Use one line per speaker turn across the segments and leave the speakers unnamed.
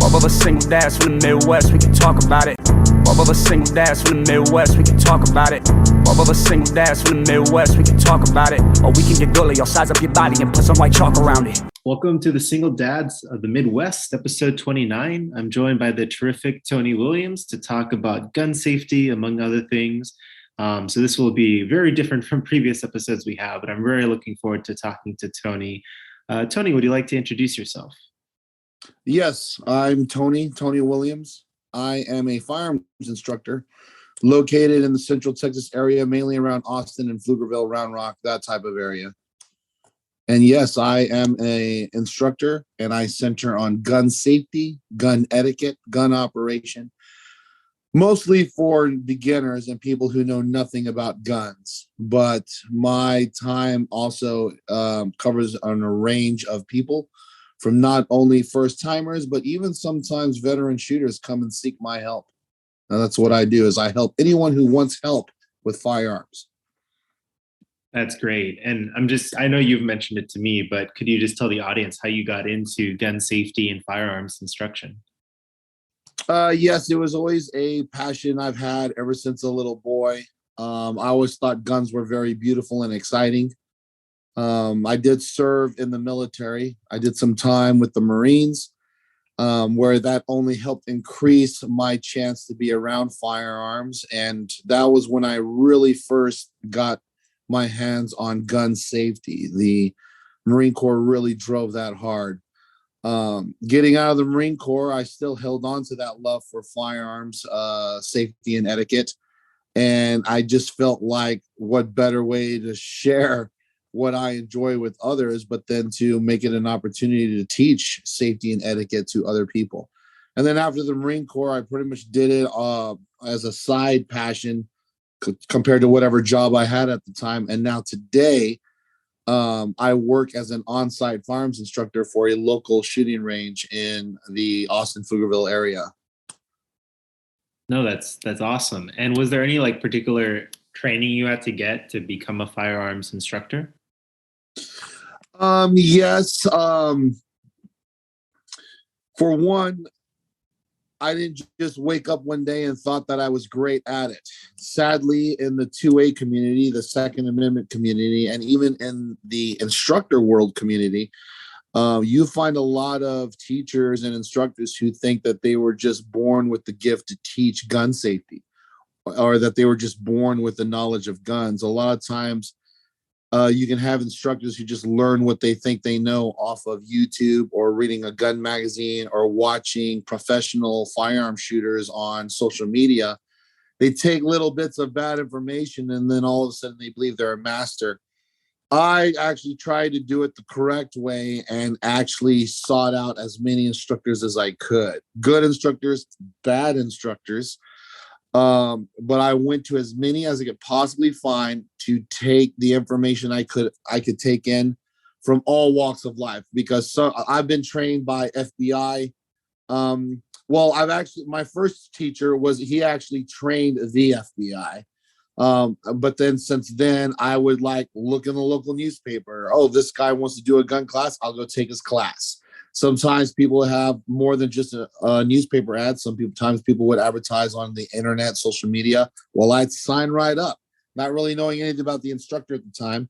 Both of us single dads from the Midwest, we can talk about it. Both of us single dads from the Midwest, we can talk about it. Both of us single dads from the Midwest, we can talk about it. Or we can get gully, I'll size up your body and put some white chalk around it.
Welcome to the Single Dads of the Midwest, episode 29. I'm joined by the terrific Tony Williams to talk about gun safety, among other things. So this will be very different from previous episodes we have, but I'm very looking forward to talking to Tony. Tony, would you like to introduce yourself?
Yes, I'm Tony Williams. I am a firearms instructor located in the Central Texas area, mainly around Austin and Pflugerville, Round Rock, that type of area. And yes, I am an instructor, and I center on gun safety, gun etiquette, gun operation, mostly for beginners and people who know nothing about guns. But my time also covers on a range of people, from not only first timers, but even sometimes veteran shooters come and seek my help. And that's what I do, is I help anyone who wants help with firearms.
That's great. And I know you've mentioned it to me, but could you just tell the audience how you got into gun safety and firearms instruction?
Yes, it was always a passion I've had ever since a little boy. I always thought guns were very beautiful and exciting. I did serve in the military. I did some time with the Marines, where that only helped increase my chance to be around firearms. And that was when I really first got my hands on gun safety. The Marine Corps really drove that hard. Getting out of the Marine Corps, I still held on to that love for firearms, safety and etiquette. And I just felt like, what better way to share what I enjoy with others, but then to make it an opportunity to teach safety and etiquette to other people. And then after the Marine Corps, I pretty much did it as a side passion compared to whatever job I had at the time. And now today, I work as an on-site firearms instructor for a local shooting range in the Austin Pflugerville area.
No, that's awesome. And was there any particular training you had to get to become a firearms instructor?
Yes. For one, I didn't just wake up one day and thought that I was great at it. Sadly, in the 2A community, the Second Amendment community, and even in the instructor world community, you find a lot of teachers and instructors who think that they were just born with the gift to teach gun safety, or that they were just born with the knowledge of guns. A lot of times, you can have instructors who just learn what they think they know off of YouTube, or reading a gun magazine, or watching professional firearm shooters on social media. They take little bits of bad information, and then all of a sudden they believe they're a master. I actually tried to do it the correct way and actually sought out as many instructors as I could. Good instructors, bad instructors. But I went to as many as I could possibly find to take the information I could take in from all walks of life, because I've been trained by FBI. My first teacher he actually trained the FBI. But then since then, I would look in the local newspaper. Oh, this guy wants to do a gun class. I'll go take his class. Sometimes people have more than just a newspaper ad. Sometimes people would advertise on the internet, social media. Well, I'd sign right up, not really knowing anything about the instructor at the time.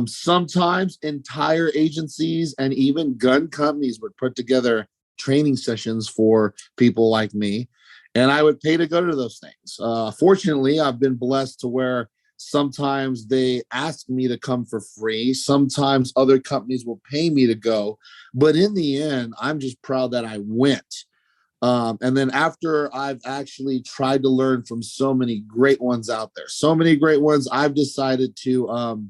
Sometimes entire agencies and even gun companies would put together training sessions for people like me, and I would pay to go to those things. Fortunately, I've been blessed to where sometimes they ask me to come for free. Sometimes other companies will pay me to go. But in the end, I'm just proud that I went. And then after I've actually tried to learn from so many great ones out there, I've decided to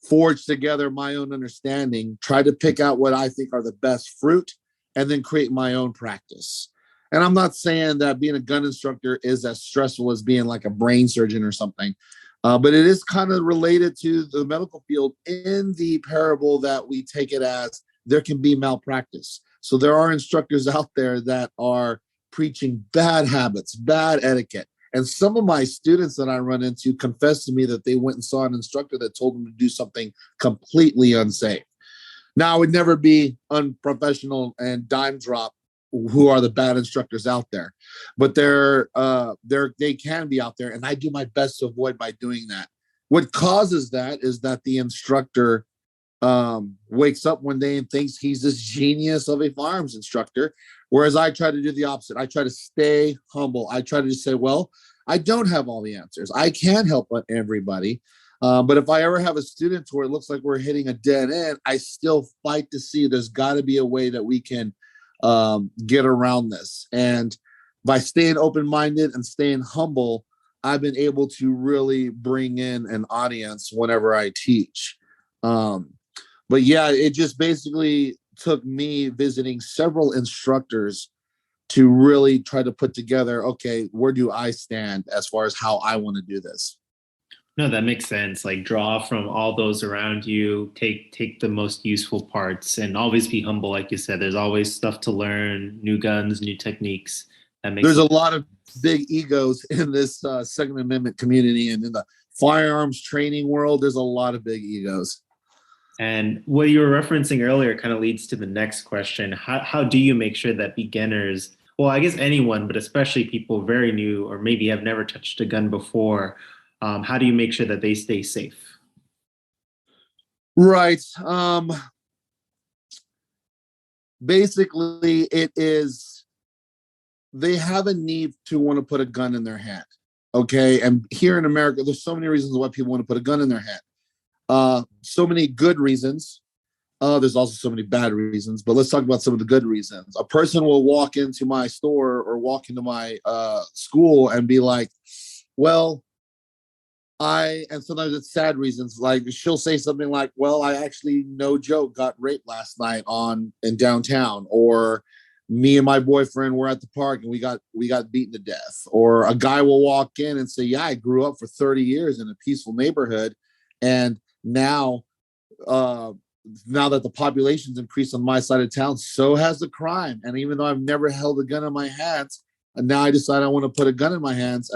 forge together my own understanding, try to pick out what I think are the best fruit, and then create my own practice. And I'm not saying that being a gun instructor is as stressful as being like a brain surgeon or something, but it is kind of related to the medical field in the parable that we take it as there can be malpractice. So there are instructors out there that are preaching bad habits, bad etiquette. And some of my students that I run into confess to me that they went and saw an instructor that told them to do something completely unsafe. Now, I would never be unprofessional and dime drop who are the bad instructors out there, but they can be out there, and I do my best to avoid by doing that. What causes that is that the instructor wakes up one day and thinks he's this genius of a firearms instructor, whereas I try to do the opposite. I try to stay humble. I try to just say, well, I don't have all the answers. I can't help everybody. But if I ever have a student where it looks like we're hitting a dead end, I still fight to see there's got to be a way that we can get around this. And by staying open-minded and staying humble, I've been able to really bring in an audience whenever I teach. But yeah, it just basically took me visiting several instructors to really try to put together, okay, where do I stand as far as how I want to do this?
No, that makes sense. Like draw from all those around you, take the most useful parts, and always be humble. Like you said, there's always stuff to learn, new guns, new techniques.
There's a lot of big egos in this Second Amendment community, and in the firearms training world, there's a lot of big egos.
And what you were referencing earlier kind of leads to the next question. How do you make sure that beginners, well, I guess anyone, but especially people very new or maybe have never touched a gun before, how do you make sure that they stay safe?
Right. Basically, it is, they have a need to want to put a gun in their hand. Okay. And here in America, there's so many reasons why people want to put a gun in their hand. So many good reasons. There's also so many bad reasons, but let's talk about some of the good reasons. A person will walk into my store or walk into my school and be like, well, and sometimes it's sad reasons. Like she'll say something like, well, I actually, no joke, got raped last night in downtown, or me and my boyfriend were at the park and we got beaten to death. Or a guy will walk in and say, yeah, I grew up for 30 years in a peaceful neighborhood, and now that the population's increased on my side of town, so has the crime. And even though I've never held a gun in my hands, and now I decide I want to put a gun in my hands.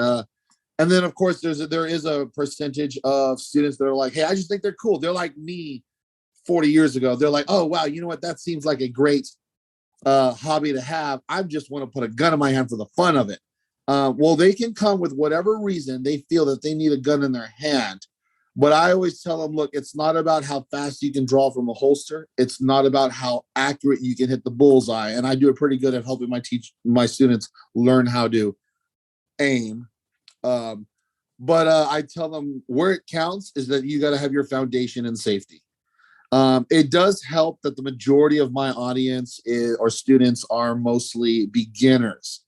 And then, of course, there is a percentage of students that are like, hey, I just think they're cool. They're like me 40 years ago. They're like, oh, wow, you know what? That seems like a great hobby to have. I just want to put a gun in my hand for the fun of it. Well, they can come with whatever reason they feel that they need a gun in their hand. But I always tell them, look, it's not about how fast you can draw from a holster. It's not about how accurate you can hit the bullseye. And I do it pretty good at helping my students learn how to aim. But I tell them where it counts is that you got to have your foundation in safety. It does help that the majority of my audience or students are mostly beginners.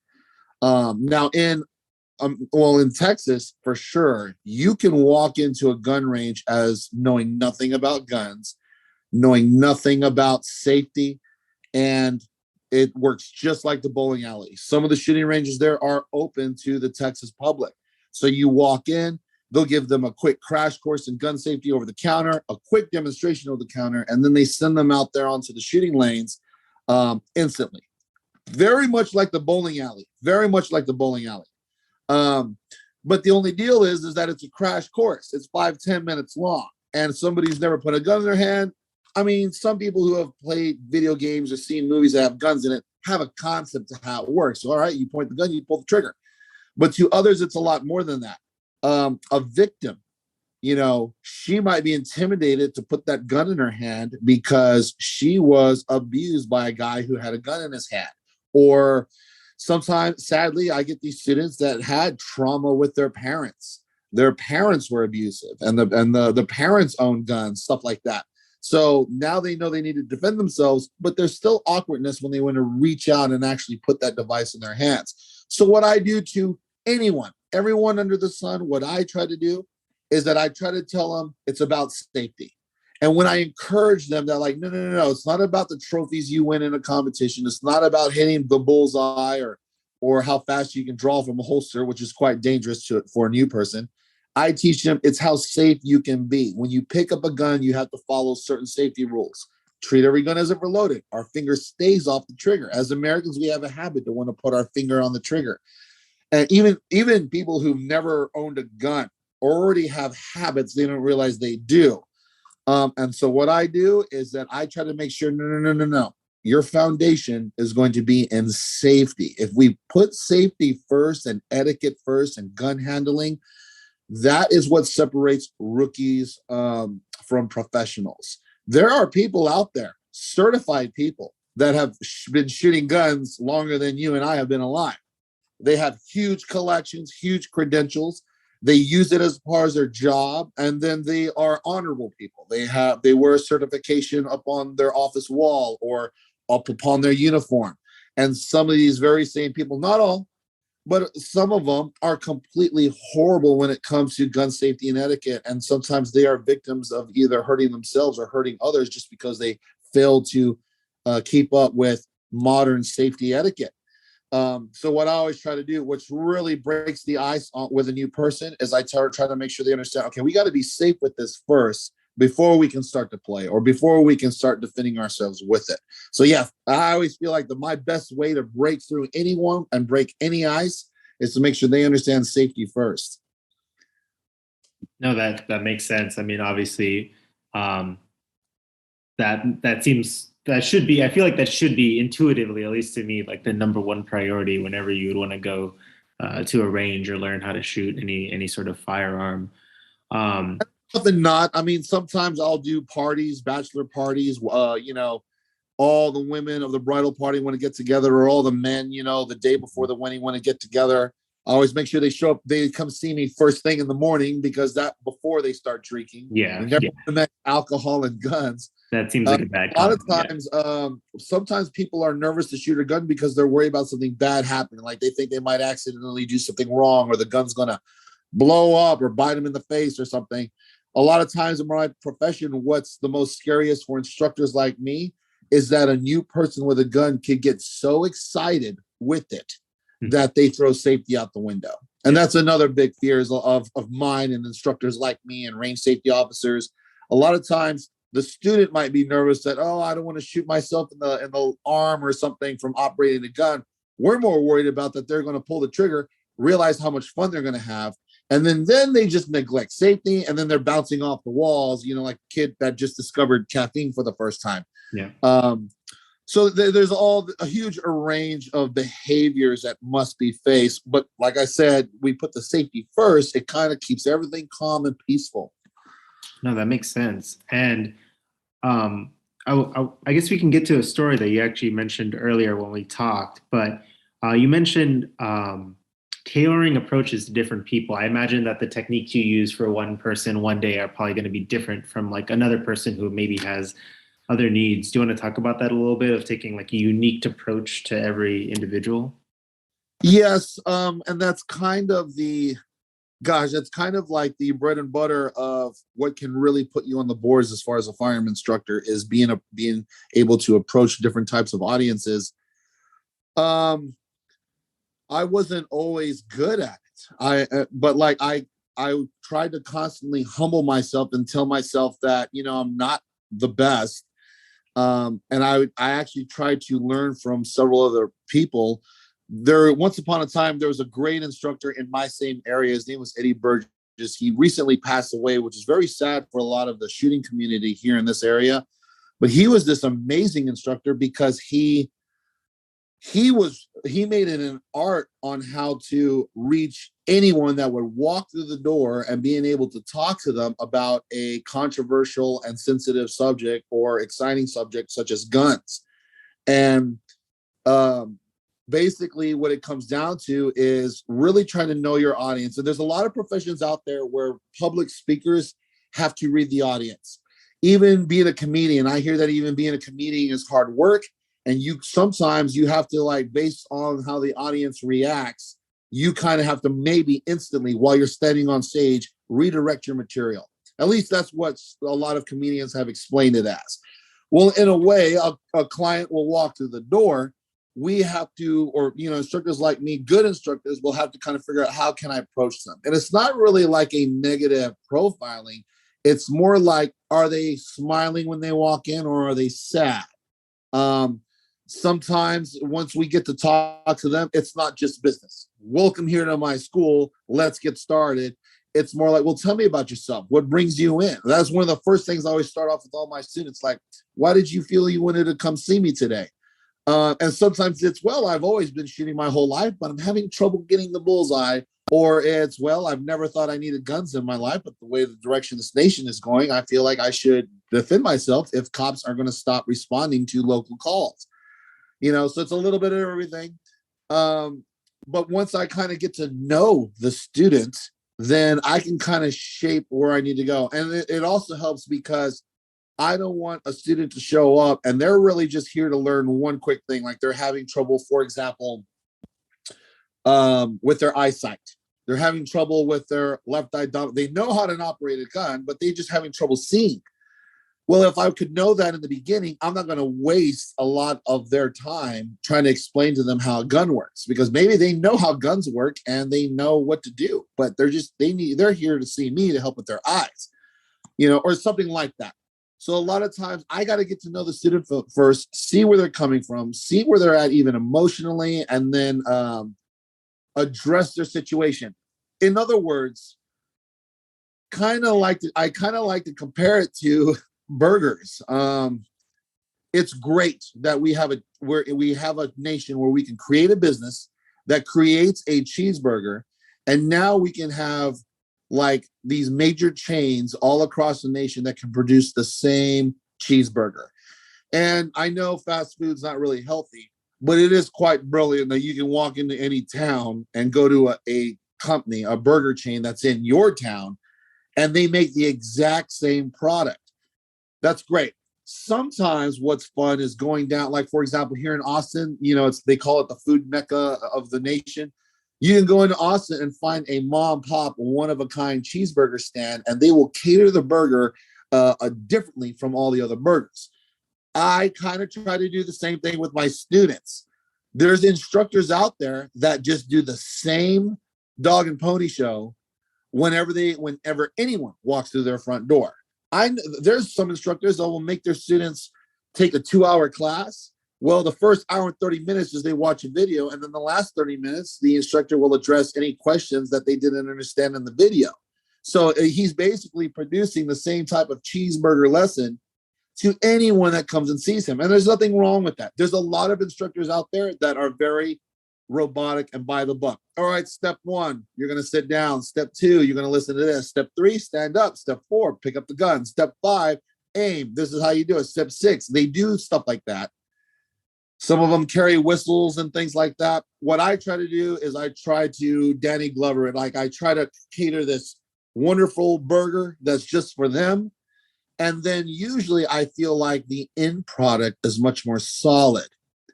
Now in Texas, for sure, you can walk into a gun range as knowing nothing about guns, knowing nothing about safety, and it works just like the bowling alley. Some of the shooting ranges there are open to the Texas public. So you walk in, they'll give them a quick crash course in gun safety over the counter, a quick demonstration over the counter, and then they send them out there onto the shooting lanes instantly. Very much like the bowling alley. Very much like the bowling alley. But the only deal is that it's a crash course. It's 5-10 minutes long. And somebody who's never put a gun in their hand, I mean, some people who have played video games or seen movies that have guns in it have a concept of how it works. So, all right, you point the gun, you pull the trigger. But to others, it's a lot more than that. A victim, she might be intimidated to put that gun in her hand because she was abused by a guy who had a gun in his hand. Or sometimes, sadly, I get these students that had trauma with their parents. Their parents were abusive, and the parents owned guns, stuff like that. So now they know they need to defend themselves, but there's still awkwardness when they want to reach out and actually put that device in their hands. So what I do to everyone under the sun, what I try to do is that I try to tell them it's about safety. And when I encourage them, they're like, no, it's not about the trophies you win in a competition. It's not about hitting the bullseye or how fast you can draw from a holster, which is quite dangerous for a new person. I teach them it's how safe you can be. When you pick up a gun, you have to follow certain safety rules. Treat every gun as if we're loaded. Our finger stays off the trigger. As Americans, we have a habit to want to put our finger on the trigger. And even people who've never owned a gun already have habits they don't realize they do. And so what I do is that I try to make sure, no. Your foundation is going to be in safety. If we put safety first and etiquette first and gun handling, that is what separates rookies from professionals. There are people out there, certified people, that have been shooting guns longer than you and I have been alive. They have huge collections, huge credentials. They use it as part of their job, and then they are honorable people. They wear a certification up on their office wall or up upon their uniform. And some of these very same people, not all, but some of them are completely horrible when it comes to gun safety and etiquette. And sometimes they are victims of either hurting themselves or hurting others just because they fail to keep up with modern safety etiquette. So what I always try to do, which really breaks the ice with a new person, is I try to make sure they understand, okay, we got to be safe with this first before we can start to play or before we can start defending ourselves with it. So yeah, I always feel like my best way to break through anyone and break any ice is to make sure they understand safety first.
No, that makes sense. I mean, obviously, that should be, I feel like that should be intuitively, at least to me, like the number one priority whenever you would want to go to a range or learn how to shoot any sort of firearm.
Nothing not. I mean, sometimes I'll do parties, bachelor parties, all the women of the bridal party want to get together, or all the men, the day before the wedding want to get together. I always make sure they show up. They come see me first thing in the morning, because that before they start drinking.
Yeah.
Alcohol and guns.
That seems like a bad
a lot of
comment,
times, sometimes people are nervous to shoot a gun because they're worried about something bad happening. Like they think they might accidentally do something wrong, or the gun's going to blow up or bite them in the face or something. A lot of times in my profession, what's the most scariest for instructors like me is that a new person with a gun could get so excited with it that they throw safety out the window. And that's another big fear of mine and instructors like me and range safety officers. A lot of times the student might be nervous that, I don't want to shoot myself in the arm or something from operating a gun. We're more worried about that they're going to pull the trigger, realize how much fun they're going to have, and then they just neglect safety, and then they're bouncing off the walls, like a kid that just discovered caffeine for the first time.
Yeah.
So there's a huge range of behaviors that must be faced. But like I said, we put the safety first. It kind of keeps everything calm and peaceful.
No, that makes sense. And I guess we can get to a story that you actually mentioned earlier when we talked, but you mentioned tailoring approaches to different people. I imagine that the techniques you use for one person one day are probably going to be different from like another person who maybe has other needs. Do you want to talk about that a little bit, of taking like a unique approach to every individual?
Yes. And that's kind of that's kind of like the bread and butter of what can really put you on the boards as far as a firearm instructor, is being able to approach different types of audiences. I wasn't always good at it. But I tried to constantly humble myself and tell myself that, I'm not the best. And I actually tried to learn from several other people. Once upon a time, there was a great instructor in my same area. His name was Eddie Burgess. He recently passed away, which is very sad for a lot of the shooting community here in this area. But he was this amazing instructor because he made it an art on how to reach anyone that would walk through the door and being able to talk to them about a controversial and sensitive subject or exciting subject such as guns. And basically what it comes down to is really trying to know your audience. And there's a lot of professions out there where public speakers have to read the audience. Even being a comedian, I hear that even being a comedian is hard work. And sometimes you have to, based on how the audience reacts, you kind of have to maybe instantly, while you're standing on stage, redirect your material. At least that's what a lot of comedians have explained it as. Well, in a way, a client will walk through the door. We have to, or, instructors like me, good instructors, will have to kind of figure out, how can I approach them? And it's not really like a negative profiling. It's more like, are they smiling when they walk in, or are they sad? Sometimes once we get to talk to them, it's not just business. Welcome here to my school. Let's get started. it's more like, well, tell me about yourself. What brings you in? That's one of the first things I always start off with all my students. Like, why did you feel you wanted to come see me today? And sometimes it's, well, I've always been shooting my whole life, but I'm having trouble getting the bullseye. Or it's, well, I've never thought I needed guns in my life, but the way the direction this nation is going, I feel like I should defend myself if cops are going to stop responding to local calls. So it's a little bit of everything. But once I kind of get to know the student, then I can kind of shape where I need to go. And it also helps because I don't want a student to show up and they're really just here to learn one quick thing. Like they're having trouble, for example, with their eyesight. They're having trouble with their left eye. They know how to operate a gun, but they're just having trouble seeing. Well, if I could know that in the beginning, I'm not going to waste a lot of their time trying to explain to them how a gun works, because maybe they know how guns work and they know what to do, but they're here to see me to help with their eyes, or something like that. So a lot of times I got to get to know the student first, see where they're coming from, see where they're at even emotionally, and then address their situation. In other words, I kind of like to compare it to burgers. It's great that we have a nation where we can create a business that creates a cheeseburger, and now we can have like these major chains all across the nation that can produce the same cheeseburger. And I know fast food's not really healthy, but it is quite brilliant that you can walk into any town and go to a company, a burger chain that's in your town, and they make the exact same product. That's great. Sometimes what's fun is going down, like for example, here in Austin, they call it the food mecca of the nation. You can go into Austin and find a mom and pop, one of a kind cheeseburger stand, and they will cater the burger differently from all the other burgers. I kind of try to do the same thing with my students. There's instructors out there that just do the same dog and pony show whenever anyone walks through their front door. There's some instructors that will make their students take a 2-hour class. Well, the first hour and 30 minutes is they watch a video, and then the last 30 minutes, the instructor will address any questions that they didn't understand in the video. So he's basically producing the same type of cheeseburger lesson to anyone that comes and sees him. And there's nothing wrong with that. There's a lot of instructors out there that are very robotic and by the book. All right, step 1, you're going to sit down. Step 2, you're going to listen to this. Step 3, stand up. Step 4, pick up the gun. Step 5, aim. This is how you do it. Step 6, they do stuff like that. Some of them carry whistles and things like that. What I try to do is I try to Danny Glover it. Like I try to cater this wonderful burger that's just for them. And then usually I feel like the end product is much more solid.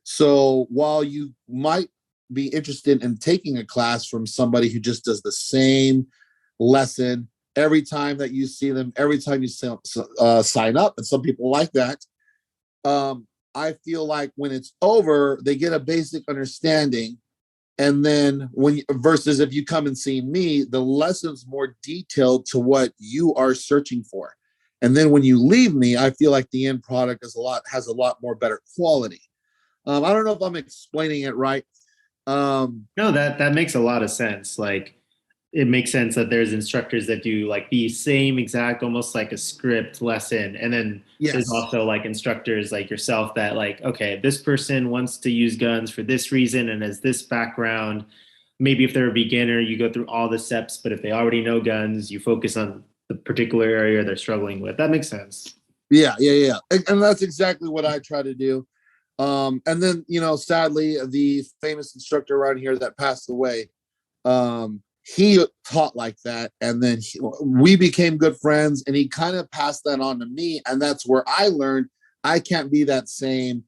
So while you might be interested in taking a class from somebody who just does the same lesson every time that you see them, every time you sign up, and some people like that, I feel like when it's over, they get a basic understanding. And then versus if you come and see me, the lesson's more detailed to what you are searching for. And then when you leave me, I feel like the end product has a lot more better quality. I don't know if I'm explaining it right.
No, that makes a lot of sense. Like it makes sense that there's instructors that do like the same exact, almost like a script lesson. And then there's also like instructors like yourself that like, okay, this person wants to use guns for this reason and has this background. Maybe if they're a beginner, you go through all the steps, but if they already know guns, you focus on the particular area they're struggling with. That makes sense.
Yeah. And that's exactly what I try to do. And then, sadly, the famous instructor around here that passed away, he taught like that. And then we became good friends, and he kind of passed that on to me. And that's where I learned I can't be that same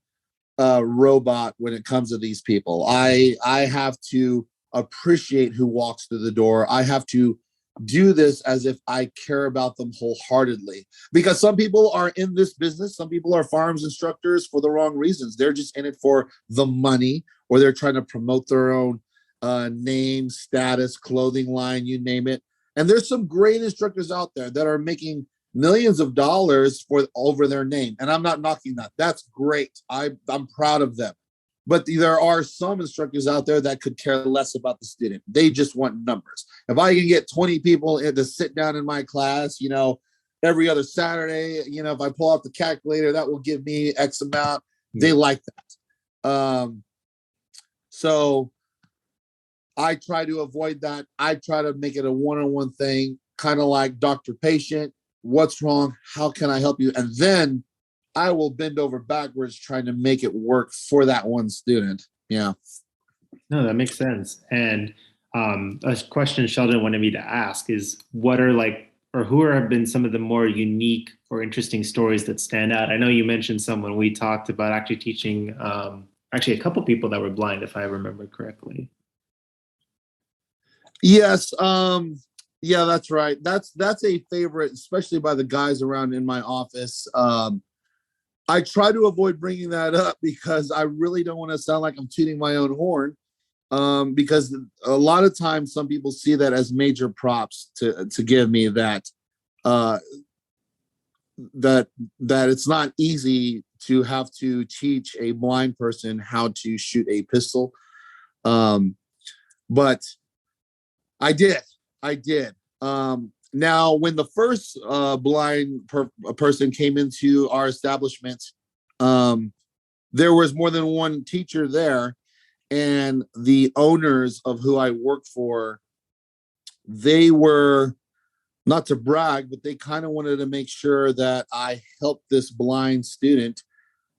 robot when it comes to these people. I have to appreciate who walks through the door. I have to do this as if I care about them wholeheartedly, because some people are in this business. Some people are firearms instructors for the wrong reasons. They're just in it for the money, or they're trying to promote their own name, status, clothing line, you name it. And there's some great instructors out there that are making millions of dollars over their name. And I'm not knocking that. That's great. I'm proud of them. But there are some instructors out there that could care less about the student. They just want numbers. If I can get 20 people to sit down in my class, every other Saturday, if I pull out the calculator, that will give me X amount. They like that. So I try to avoid that. I try to make it a one-on-one thing, kind of like doctor patient. What's wrong? How can I help you? And then I will bend over backwards trying to make it work for that one student. Yeah.
No, that makes sense. And a question Sheldon wanted me to ask is, what are or who have been some of the more unique or interesting stories that stand out? I know you mentioned someone we talked about actually teaching, a couple people that were blind, if I remember correctly.
Yes. Yeah, that's right. That's a favorite, especially by the guys around in my office. I try to avoid bringing that up because I really don't want to sound like I'm tooting my own horn. Because a lot of times some people see that as major props to give me that it's not easy to have to teach a blind person how to shoot a pistol. But I did. Now, when the first blind person came into our establishment, there was more than one teacher there, and the owners of who I work for, they were, not to brag, but they kind of wanted to make sure that I helped this blind student,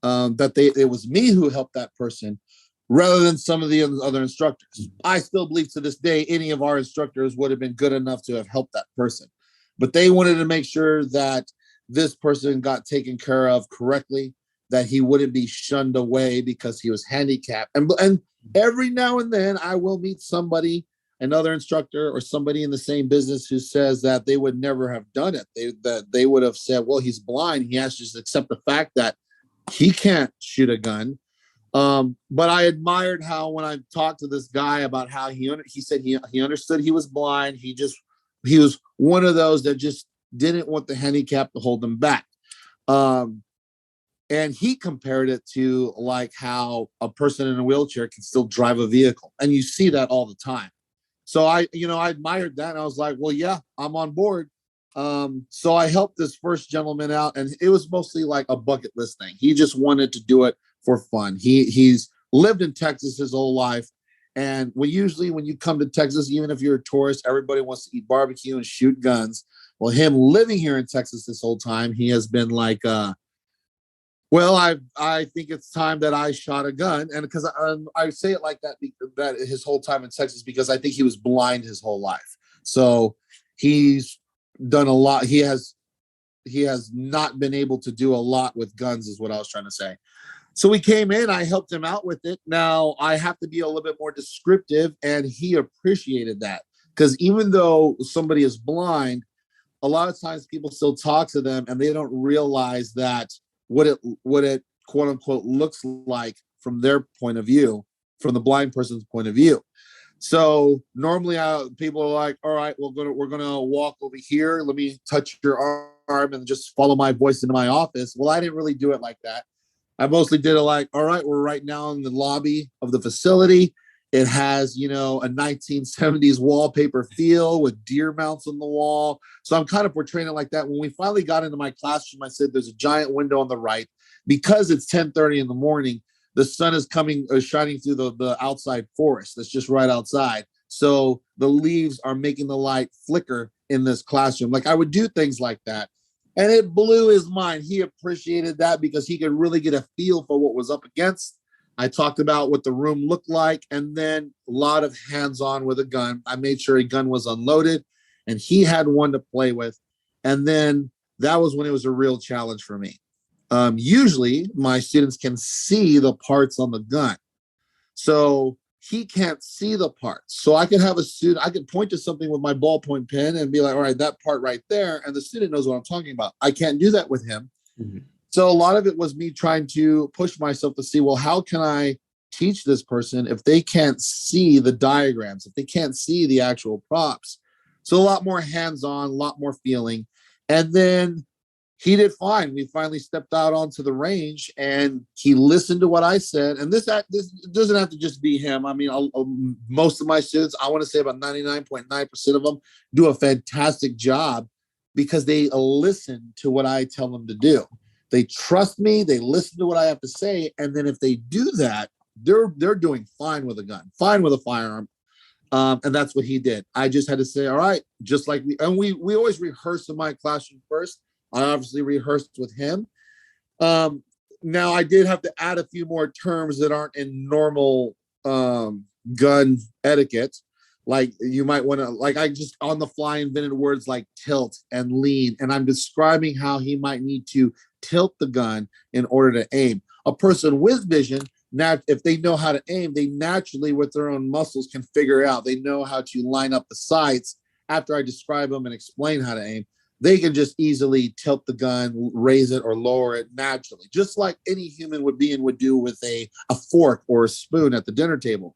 that it was me who helped that person, rather than some of the other instructors. I still believe to this day, any of our instructors would have been good enough to have helped that person. But they wanted to make sure that this person got taken care of correctly, that he wouldn't be shunned away because he was handicapped. And every now and then I will meet somebody, another instructor or somebody in the same business, who says that they would never have done it. They would have said, well, he's blind. He has to just accept the fact that he can't shoot a gun. But I admired how, when I talked to this guy about how he said he understood he was blind. He was one of those that just didn't want the handicap to hold him back. And he compared it to like how a person in a wheelchair can still drive a vehicle. And you see that all the time. So I admired that. And I was like, well, yeah, I'm on board. So I helped this first gentleman out, and it was mostly like a bucket list thing. He just wanted to do it for fun. He's lived in Texas his whole life. And when you come to Texas, even if you're a tourist, everybody wants to eat barbecue and shoot guns. Well, him living here in Texas this whole time, he has been like, well, I think it's time that I shot a gun. And because I say it like that, that his whole time in Texas, because I think he was blind his whole life. So he's done a lot. He has not been able to do a lot with guns, is what I was trying to say. So we came in, I helped him out with it. Now I have to be a little bit more descriptive, and he appreciated that, because even though somebody is blind, a lot of times people still talk to them and they don't realize that what it quote unquote looks like from their point of view, from the blind person's point of view. So normally people are like, all right, we're gonna walk over here. Let me touch your arm and just follow my voice into my office. Well, I didn't really do it like that. I mostly did it like, all right, we're right now in the lobby of the facility. It has, a 1970s wallpaper feel with deer mounts on the wall. So I'm kind of portraying it like that. When we finally got into my classroom, I said, there's a giant window on the right. Because it's 10:30 in the morning, the sun is shining through the outside forest that's just right outside. So the leaves are making the light flicker in this classroom. Like, I would do things like that. And it blew his mind. He appreciated that because he could really get a feel for what was up against. I talked about what the room looked like, and then a lot of hands-on with a gun. I made sure a gun was unloaded, and he had one to play with. And then that was when it was a real challenge for me. Usually, my students can see the parts on the gun. So he can't see the parts. So I could have a student, I could point to something with my ballpoint pen and be like, all right, that part right there. And the student knows what I'm talking about. I can't do that with him. Mm-hmm. So a lot of it was me trying to push myself to see, well, how can I teach this person if they can't see the diagrams, if they can't see the actual props? So a lot more hands-on, a lot more feeling. And then he did fine. We finally stepped out onto the range, and he listened to what I said. And this doesn't have to just be him. I mean, most of my students, I want to say about 99.9% of them, do a fantastic job because they listen to what I tell them to do. They trust me. They listen to what I have to say, and then if they do that, they're doing fine with a gun, fine with a firearm. And that's what he did. I just had to say, all right, just like we always rehearse in my classroom first. I obviously rehearsed with him. Now I did have to add a few more terms that aren't in normal gun etiquette. Like you might want to, like I just on the fly invented words like tilt and lean. And I'm describing how he might need to tilt the gun in order to aim. A person with vision, now if they know how to aim, they naturally with their own muscles can figure out. They know how to line up the sights after I describe them and explain how to aim. They can just easily tilt the gun, raise it or lower it naturally, just like any human would do with a fork or a spoon at the dinner table.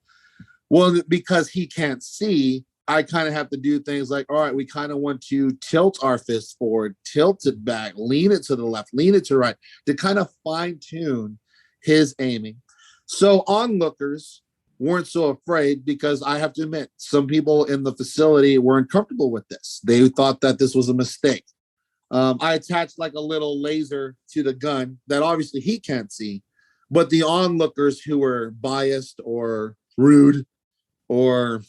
Well, because he can't see, I kind of have to do things like, all right, we kind of want to tilt our fist forward, tilt it back, lean it to the left, lean it to the right, to kind of fine tune his aiming. So onlookers weren't so afraid because I have to admit, some people in the facility weren't comfortable with this. They thought that this was a mistake. I attached like a little laser to the gun that obviously he can't see, but the onlookers who were biased or rude or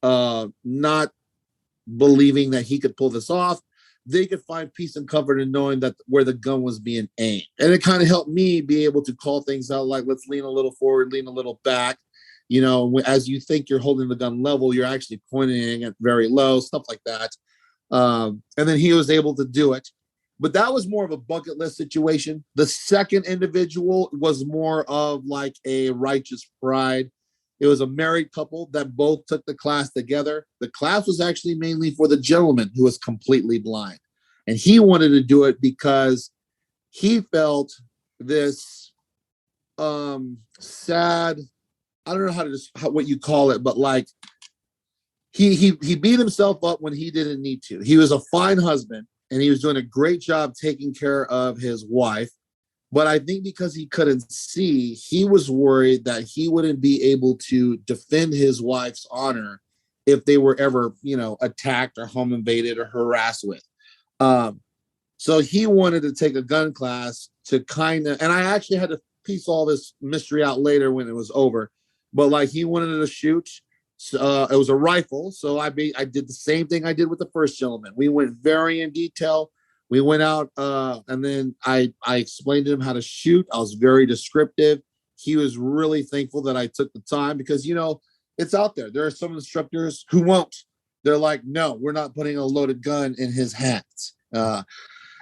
not believing that he could pull this off, they could find peace and comfort in knowing that where the gun was being aimed. And it kind of helped me be able to call things out like, let's lean a little forward, lean a little back. You know, as you think you're holding the gun level, you're actually pointing it very low, stuff like that. And then he was able to do it. But that was more of a bucket list situation. The second individual was more of like a righteous pride. It was a married couple that both took the class together. The class was actually mainly for the gentleman who was completely blind. And he wanted to do it because he felt this sad, I don't know what you call it, but like he beat himself up when he didn't need to. He was a fine husband and he was doing a great job taking care of his wife. But I think because he couldn't see, he was worried that he wouldn't be able to defend his wife's honor if they were ever, attacked or home invaded or harassed with. So he wanted to take a gun class to kind of, and I actually had to piece all this mystery out later when it was over. But like he wanted to shoot. It was a rifle. So I did the same thing I did with the first gentleman. We went very in detail. We went out and then I explained to him how to shoot. I was very descriptive. He was really thankful that I took the time because, it's out there. There are some instructors who won't. They're like, no, we're not putting a loaded gun in his hands. And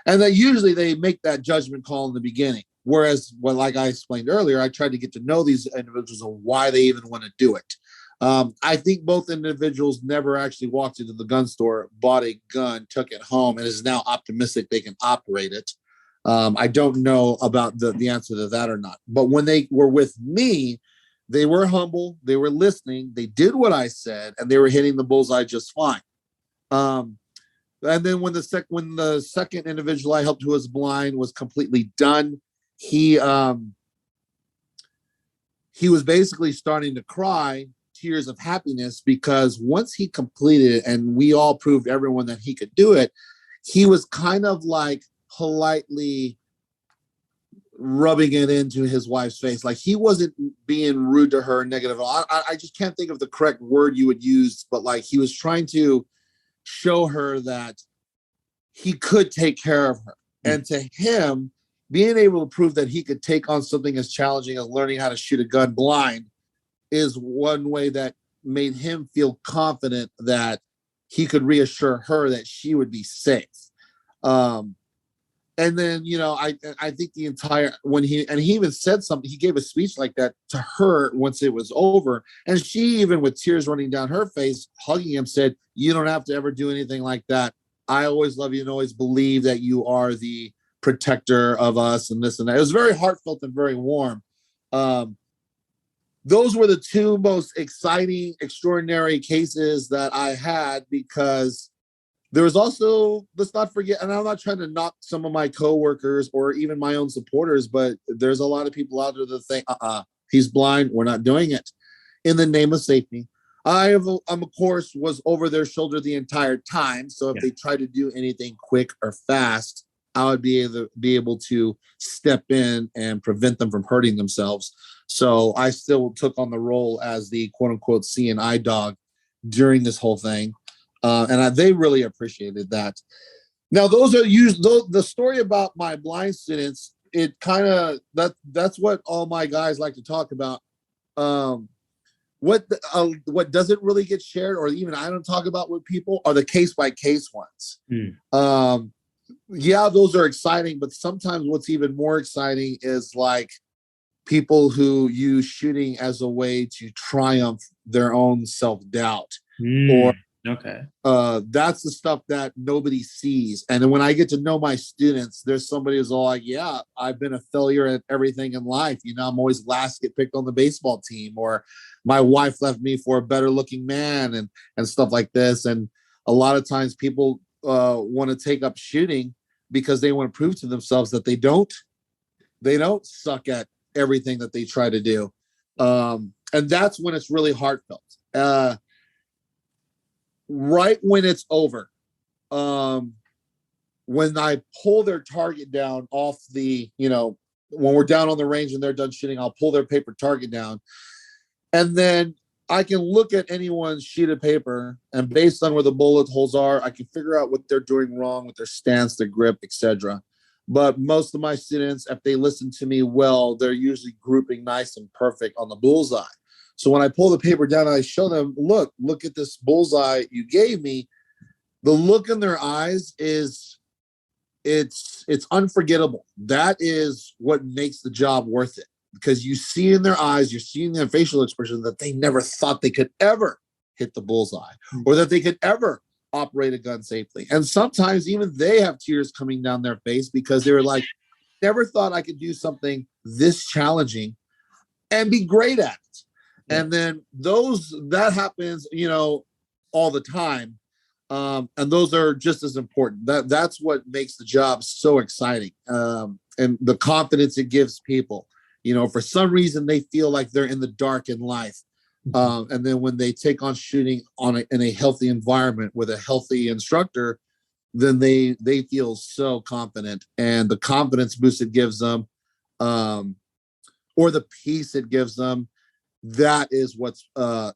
then usually they make that judgment call in the beginning. Whereas, like I explained earlier, I tried to get to know these individuals and why they even want to do it. I think both individuals never actually walked into the gun store, bought a gun, took it home, and is now optimistic they can operate it. I don't know about the answer to that or not. But when they were with me, they were humble, they were listening, they did what I said, and they were hitting the bullseye just fine. And then when the second individual I helped who was blind was completely done, he was basically starting to cry tears of happiness because once he completed it and we all proved everyone that he could do it, he was kind of like politely rubbing it into his wife's face. Like he wasn't being rude to her, negative. I just can't think of the correct word you would use, but like he was trying to show her that he could take care of her. And to him, being able to prove that he could take on something as challenging as learning how to shoot a gun blind is one way that made him feel confident that he could reassure her that she would be safe. And then, I think the entire, he even said something, he gave a speech like that to her once it was over. And she, even with tears running down her face, hugging him, said, you don't have to ever do anything like that. I always love you and always believe that you are the protector of us and this and that. It was very heartfelt and very warm. Those were the two most exciting, extraordinary cases that I had because There was also, let's not forget, and I'm not trying to knock some of my coworkers or even my own supporters, but there's a lot of people out there that think, he's blind, we're not doing it, in the name of safety. I'm of course was over their shoulder the entire time. So if they try to do anything quick or fast, I would be able to step in and prevent them from hurting themselves. So I still took on the role as the quote unquote CNI dog during this whole thing. They really appreciated that. Now, those are used, the story about my blind students, it kind of, that's what all my guys like to talk about. What doesn't really get shared, or even I don't talk about with people, are the case by case ones. Yeah, those are exciting, but sometimes what's even more exciting is like people who use shooting as a way to triumph their own self-doubt. Or that's the stuff that nobody sees. And then when I get to know my students, there's somebody who's all like, yeah, I've been a failure at everything in life. You know, I'm always last to get picked on the baseball team, or my wife left me for a better looking man, and stuff like this. And a lot of times people want to take up shooting because they want to prove to themselves that they don't suck at everything that they try to do. And that's when it's really heartfelt. Right when it's over, when I pull their target down off the, when we're down on the range and they're done shooting, I'll pull their paper target down. And then I can look at anyone's sheet of paper, and based on where the bullet holes are, I can figure out what they're doing wrong with their stance, their grip, etc. But most of my students, if they listen to me well, they're usually grouping nice and perfect on the bullseye. So when I pull the paper down and I show them, look at this bullseye you gave me, the look in their eyes it's unforgettable. That is what makes the job worth it, because you see in their eyes, you're seeing their facial expression that they never thought they could ever hit the bullseye, or that they could ever operate a gun safely. And sometimes even they have tears coming down their face because they were like, never thought I could do something this challenging and be great at it. And then that happens, all the time. And those are just as important. That's what makes the job so exciting. And the confidence it gives people, for some reason they feel like they're in the dark in life. And then when they take on shooting in a healthy environment with a healthy instructor, then they feel so confident, and the confidence boost it gives them, or the peace it gives them, that is what's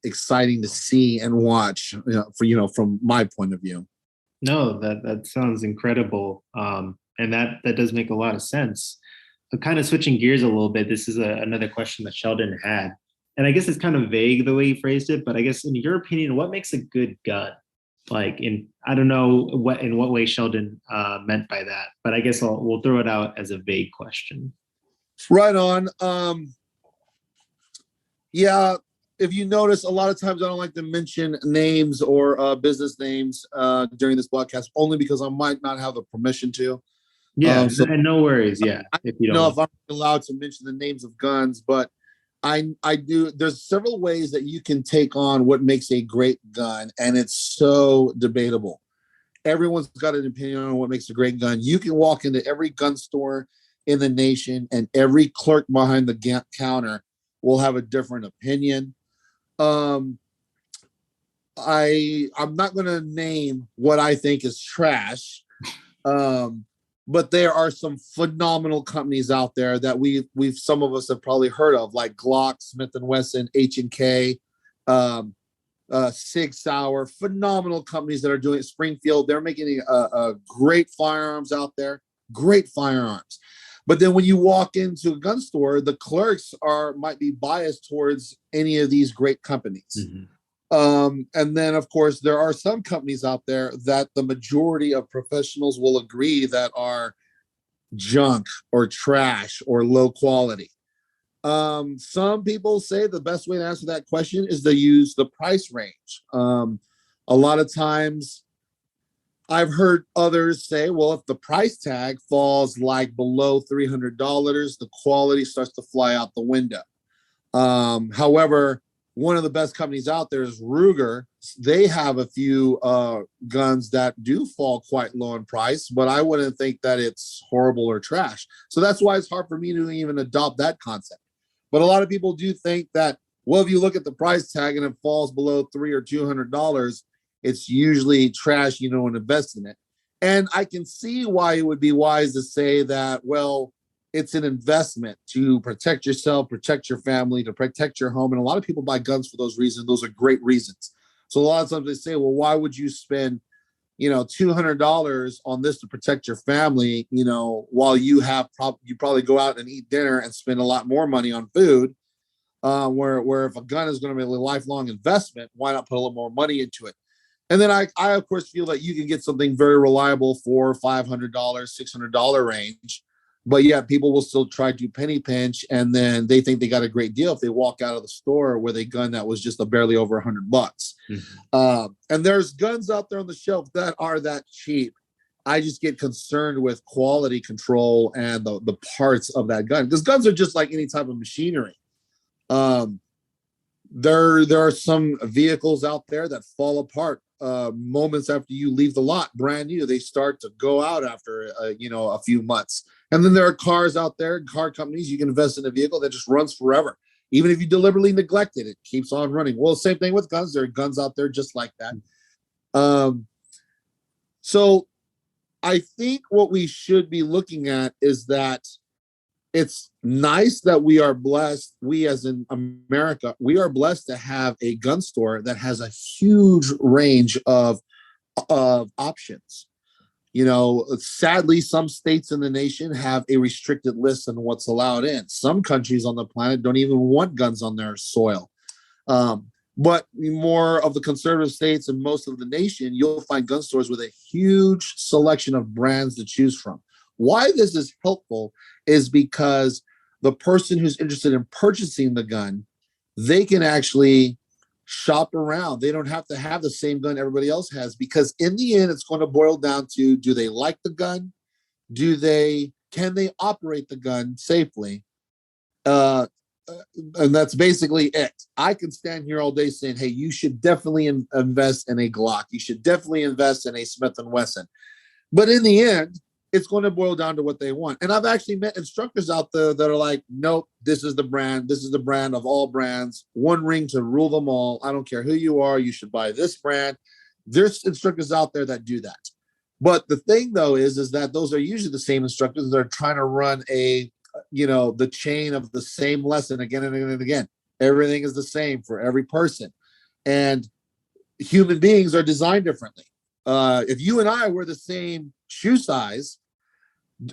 exciting to see and watch, from my point of view.
No, that sounds incredible. And that does make a lot of sense. But kind of switching gears a little bit, this is another question that Sheldon had. And I guess it's kind of vague the way he phrased it, but I guess in your opinion, what makes a good gun? Like, I don't know in what way Sheldon meant by that, but I guess we'll throw it out as a vague question.
Right on. Yeah, if you notice, a lot of times I don't like to mention names or business names during this podcast, only because I might not have the permission to.
Yeah, and no worries. Yeah,
if you don't know if I'm allowed to mention the names of guns, but I do. There's several ways that you can take on what makes a great gun, and it's so debatable. Everyone's got an opinion on what makes a great gun. You can walk into every gun store in the nation, and every clerk behind the counter will have a different opinion. I'm not going to name what I think is trash, but there are some phenomenal companies out there that some of us have probably heard of, like Glock, Smith & Wesson, H&K, Sig Sauer, phenomenal companies that are doing it. Springfield, they're making a great firearms out there, great firearms. But then when you walk into a gun store, the clerks might be biased towards any of these great companies. Mm-hmm. And then, of course, there are some companies out there that the majority of professionals will agree that are junk or trash or low quality. Some people say the best way to answer that question is to use the price range. A lot of times I've heard others say, well, if the price tag falls like below $300, the quality starts to fly out the window. However, one of the best companies out there is Ruger. They have a few guns that do fall quite low in price, but I wouldn't think that it's horrible or trash. So that's why it's hard for me to even adopt that concept. But a lot of people do think that, well, if you look at the price tag and it falls below $300 or $200, it's usually trash, you know, and invest in it. And I can see why it would be wise to say that, well, it's an investment to protect yourself, protect your family, to protect your home. And a lot of people buy guns for those reasons. Those are great reasons. So a lot of times they say, well, why would you spend, you know, $200 on this to protect your family, you know, while you have you probably go out and eat dinner and spend a lot more money on food, where if a gun is going to be a lifelong investment, why not put a little more money into it? And then I of course feel that you can get something very reliable for $500, $600 range. But yeah, people will still try to penny pinch, and then they think they got a great deal if they walk out of the store with a gun that was just barely over $100. And there's guns out there on the shelf that are that cheap. I just get concerned with quality control and the parts of that gun, because guns are just like any type of machinery. There are some vehicles out there that fall apart moments after you leave the lot, brand new. They start to go out after a few months. And then there are cars out there, car companies, you can invest in a vehicle that just runs forever. Even if you deliberately neglect it, it keeps on running. Well, same thing with guns. There are guns out there just like that. So I think what we should be looking at is that it's nice that we are blessed, we as in America, we are blessed to have a gun store that has a huge range of options. You know, sadly, some states in the nation have a restricted list on what's allowed in. Some countries on the planet don't even want guns on their soil. But more of the conservative states and most of the nation, you'll find gun stores with a huge selection of brands to choose from. Why this is helpful is because the person who's interested in purchasing the gun, they can actually shop around. They don't have to have the same gun everybody else has, because in the end, it's going to boil down to, do they like the gun? Can they operate the gun safely? And that's basically it. I can stand here all day saying, hey, you should definitely invest in a Glock. You should definitely invest in a Smith & Wesson. But in the end, it's going to boil down to what they want. And I've actually met instructors out there that are like, nope, this is the brand. This is the brand of all brands. One ring to rule them all. I don't care who you are. You should buy this brand. There's instructors out there that do that. But the thing, though, is that those are usually the same instructors that are trying to run the chain of the same lesson again and again and again. Everything is the same for every person. And human beings are designed differently. If you and I were the same shoe size,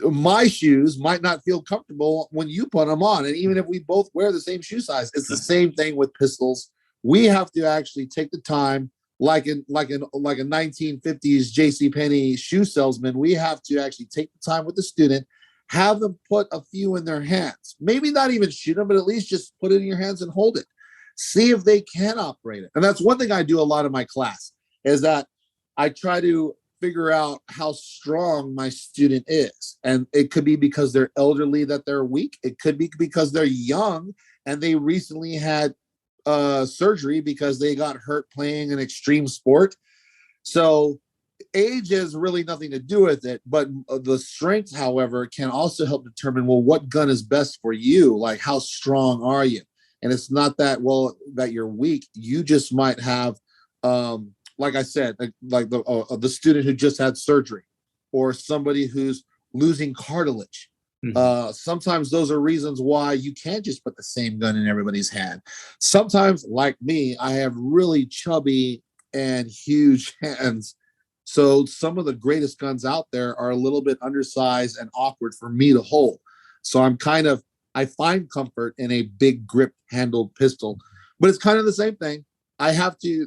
my shoes might not feel comfortable when you put them on. And even if we both wear the same shoe size, it's the same thing with pistols. We have to actually take the time, like a 1950s JCPenney shoe salesman. We have to actually take the time with the student, have them put a few in their hands. Maybe not even shoot them, but at least just put it in your hands and hold it. See if they can operate it. And that's one thing I do a lot in my class, is that I try to figure out how strong my student is. And it could be because they're elderly that they're weak. It could be because they're young and they recently had surgery because they got hurt playing an extreme sport. So age has really nothing to do with it. But the strength, however, can also help determine, well, what gun is best for you? Like, how strong are you? And it's not that, well, that you're weak. You just might have like I said, like the student who just had surgery, or somebody who's losing cartilage. Sometimes those are reasons why you can't just put the same gun in everybody's hand. Sometimes, like me, I have really chubby and huge hands. So some of the greatest guns out there are a little bit undersized and awkward for me to hold. So I find comfort in a big grip handled pistol, but it's kind of the same thing. I have to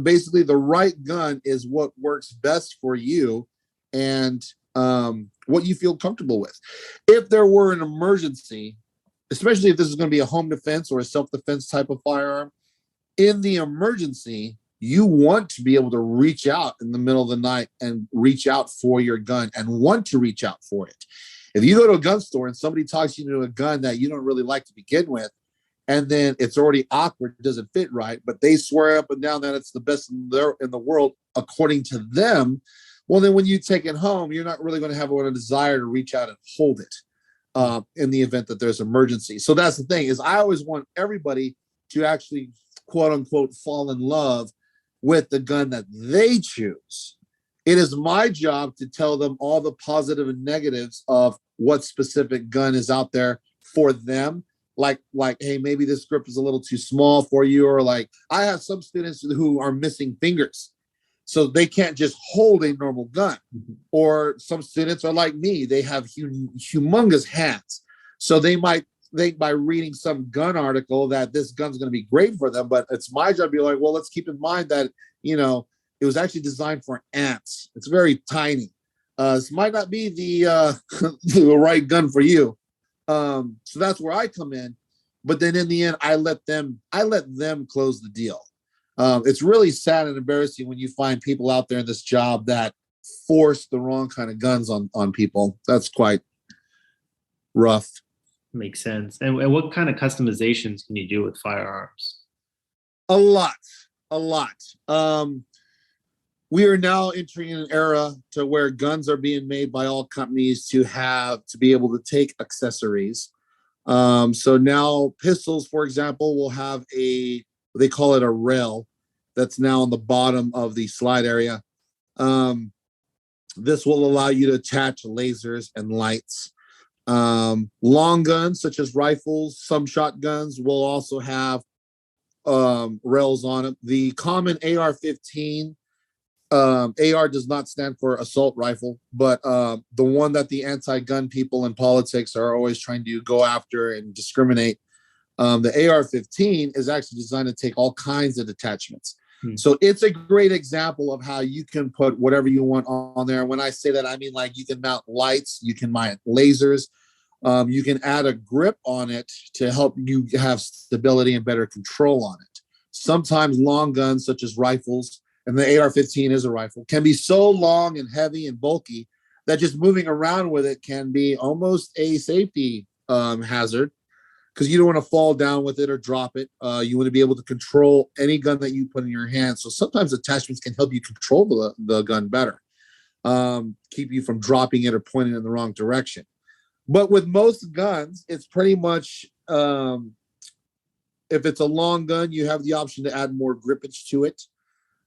basically, the right gun is what works best for you and what you feel comfortable with. If there were an emergency, especially if this is going to be a home defense or a self-defense type of firearm, in the emergency, you want to be able to reach out in the middle of the night and reach out for your gun and want to reach out for it. If you go to a gun store and somebody talks you into a gun that you don't really like to begin with, and then it's already awkward, it doesn't fit right, but they swear up and down that it's the best in the world according to them. Well, then when you take it home, you're not really going to have a desire to reach out and hold it in the event that there's emergency. So that's the thing, is I always want everybody to actually, quote unquote, fall in love with the gun that they choose. It is my job to tell them all the positive and negatives of what specific gun is out there for them. Like, hey, maybe this grip is a little too small for you, or like I have some students who are missing fingers, so they can't just hold a normal gun. Or some students are like me, they have humongous hands, so they might think by reading some gun article that this gun's going to be great for them. But it's my job to be like, well, let's keep in mind that, you know, it was actually designed for ants. It's very tiny. This might not be the the right gun for you. So that's where I come in. But then in the end, I let them close the deal. It's really sad and embarrassing when you find people out there in this job that force the wrong kind of guns on people. That's quite rough.
Makes sense. And what kind of customizations can you do with firearms?
A lot. We are now entering an era to where guns are being made by all companies to be able to take accessories. So now pistols, for example, will have they call it a rail that's now on the bottom of the slide area. This will allow you to attach lasers and lights. Long guns, such as rifles, some shotguns will also have rails on it. The common AR-15, AR does not stand for assault rifle, but the one that the anti-gun people in politics are always trying to go after and discriminate, the AR-15 is actually designed to take all kinds of attachments. So it's a great example of how you can put whatever you want on there. When I say that, I mean like you can mount lights, you can mount lasers, you can add a grip on it to help you have stability and better control on it. Sometimes long guns, such as rifles, and the AR-15 is a rifle, can be so long and heavy and bulky that just moving around with it can be almost a safety hazard, because you don't want to fall down with it or drop it. You want to be able to control any gun that you put in your hand. So sometimes attachments can help you control the gun better, keep you from dropping it or pointing in the wrong direction. But with most guns, it's pretty much, if it's a long gun, you have the option to add more grippage to it.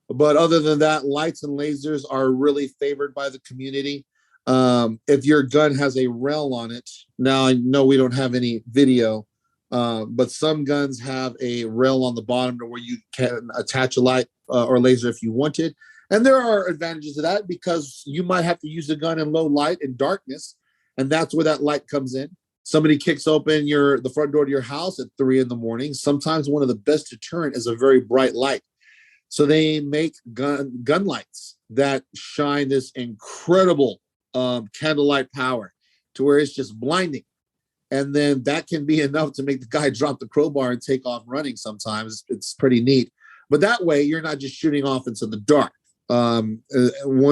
But other than that, lights and lasers are really favored by the community. If your gun has a rail on it, now I know we don't have any video, but some guns have a rail on the bottom to where you can attach a light or laser if you wanted. And there are advantages to that, because you might have to use the gun in low light and darkness, and that's where that light comes in. Somebody kicks open the front door to your house at 3 a.m. Sometimes one of the best deterrent is a very bright light. So they make gun lights that shine this incredible candlelight power to where it's just blinding. And then that can be enough to make the guy drop the crowbar and take off running sometimes. It's pretty neat. But that way, you're not just shooting off into the dark. One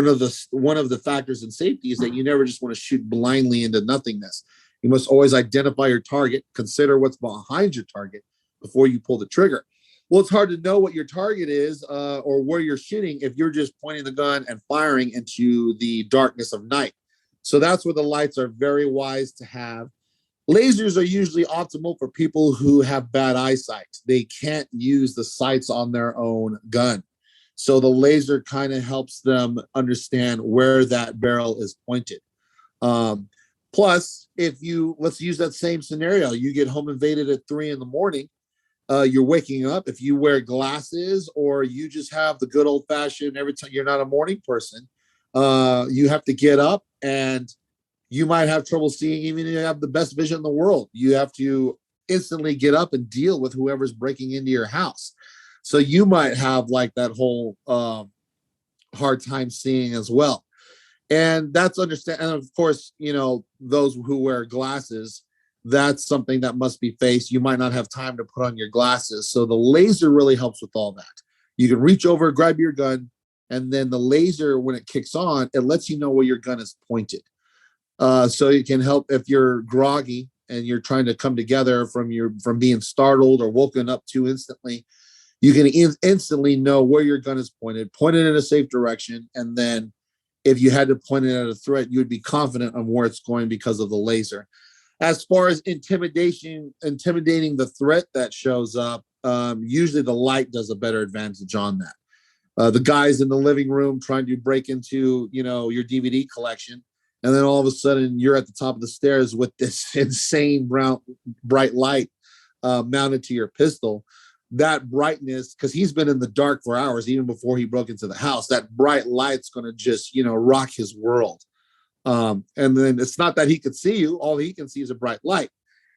of the factors in safety is that you never just want to shoot blindly into nothingness. You must always identify your target, consider what's behind your target before you pull the trigger. Well, it's hard to know what your target is or where you're shooting if you're just pointing the gun and firing into the darkness of night. So that's where the lights are very wise to have. Lasers are usually optimal for people who have bad eyesight. They can't use the sights on their own gun. So the laser kind of helps them understand where that barrel is pointed. Plus, let's use that same scenario. You get home invaded at 3 a.m. You're waking up. If you wear glasses or you just have the good old fashioned, every time you're not a morning person, you have to get up, and you might have trouble seeing even if you have the best vision in the world. You have to instantly get up and deal with whoever's breaking into your house. So you might have like that whole hard time seeing as well. And that's understand. And of course, those who wear glasses, that's something that must be faced. You might not have time to put on your glasses. So the laser really helps with all that. You can reach over, grab your gun, and then the laser, when it kicks on, it lets you know where your gun is pointed. So it can help if you're groggy and you're trying to come together from being startled or woken up too instantly, you can instantly know where your gun is pointed in a safe direction. And then if you had to point it at a threat, you would be confident on where it's going because of the laser. As far as intimidating the threat that shows up, usually the light does a better advantage on that. The guys in the living room trying to break into, your DVD collection, and then all of a sudden you're at the top of the stairs with this insane bright light mounted to your pistol. That brightness, because he's been in the dark for hours, even before he broke into the house, that bright light's going to just, rock his world. And then it's not that he could see you. All he can see is a bright light.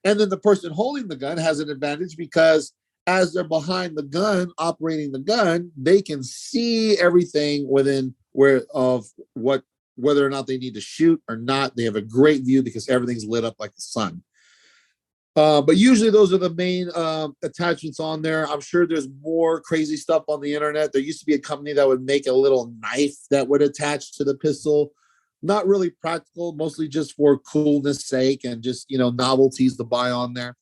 And then the person holding the gun has an advantage because as they're behind the gun, operating the gun, they can see everything within whether or not they need to shoot or not. They have a great view because everything's lit up like the sun. But usually those are the main attachments on there. I'm sure there's more crazy stuff on the internet. There used to be a company that would make a little knife that would attach to the pistol. Not really practical, mostly just for coolness sake and just, novelties to buy on there.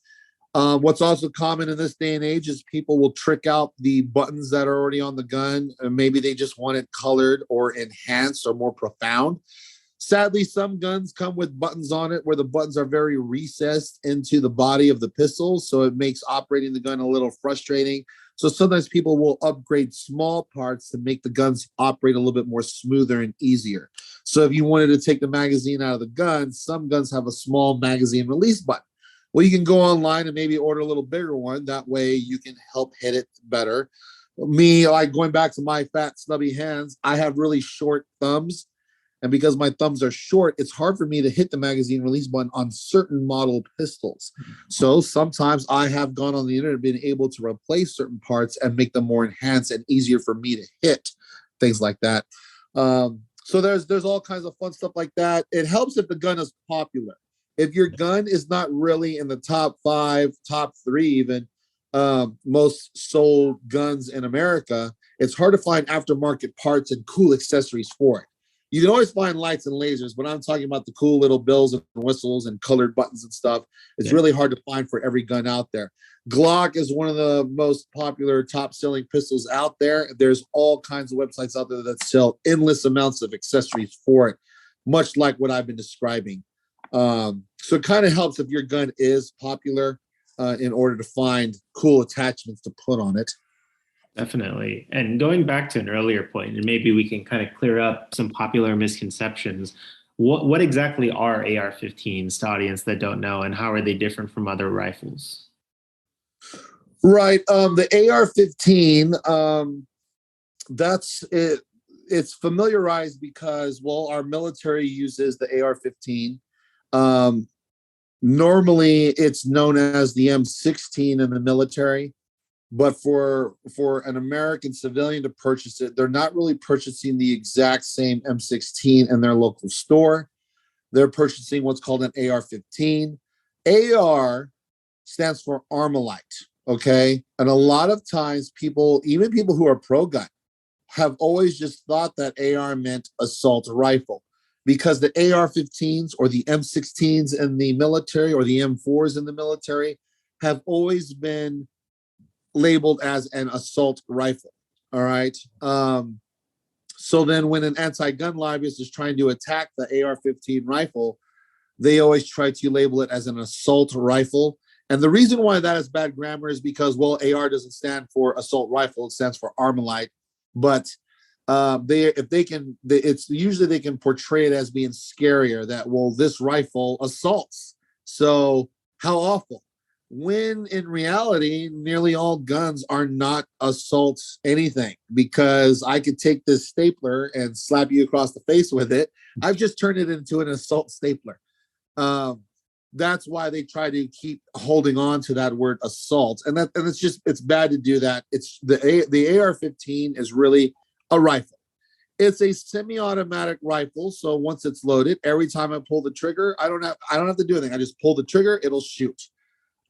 What's also common in this day and age is people will trick out the buttons that are already on the gun. And maybe they just want it colored or enhanced or more profound. Sadly, some guns come with buttons on it where the buttons are very recessed into the body of the pistol. So it makes operating the gun a little frustrating. So sometimes people will upgrade small parts to make the guns operate a little bit more smoother and easier. So if you wanted to take the magazine out of the gun, some guns have a small magazine release button. Well, you can go online and maybe order a little bigger one. That way you can help hit it better. Me, like going back to my fat, stubby hands, I have really short thumbs. And because my thumbs are short, it's hard for me to hit the magazine release button on certain model pistols. So sometimes I have gone on the internet and been able to replace certain parts and make them more enhanced and easier for me to hit, things like that. So there's all kinds of fun stuff like that. It helps if the gun is popular. If your gun is not really in the top 5, top 3 even, most sold guns in America, it's hard to find aftermarket parts and cool accessories for it. You can always find lights and lasers, but I'm talking about the cool little bells and whistles and colored buttons and stuff. It's really hard to find for every gun out there. Glock is one of the most popular top-selling pistols out there. There's all kinds of websites out there that sell endless amounts of accessories for it, much like what I've been describing. So it kind of helps if your gun is popular in order to find cool attachments to put on it.
Definitely. And going back to an earlier point, and maybe we can kind of clear up some popular misconceptions. What exactly are AR-15s to audience that don't know, and how are they different from other rifles?
Right. The AR-15, that's it. It's familiarized because, well, our military uses the AR-15. Normally, it's known as the M16 in the military. But for an American civilian to purchase it, they're not really purchasing the exact same M16 in their local store. They're purchasing what's called an AR-15. AR stands for Armalite, okay? And a lot of times people, even people who are pro-gun, have always just thought that AR meant assault rifle because the AR-15s or the M16s in the military or the M4s in the military have always been labeled as an assault rifle. All right. So then when an anti-gun lobbyist is trying to attack the AR-15 rifle, they always try to label it as an assault rifle. And the reason why that is bad grammar is because, well, AR doesn't stand for assault rifle. It stands for Armalite. But it's usually they can portray it as being scarier that, well, this rifle assaults. So how awful. When in reality, nearly all guns are not assaults anything, because I could take this stapler and slap you across the face with it. I've just turned it into an assault stapler. That's why they try to keep holding on to that word assault. And it's bad to do that. It's the AR-15 is really a rifle. It's a semi-automatic rifle. So once it's loaded, every time I pull the trigger, I don't have to do anything. I just pull the trigger, it'll shoot.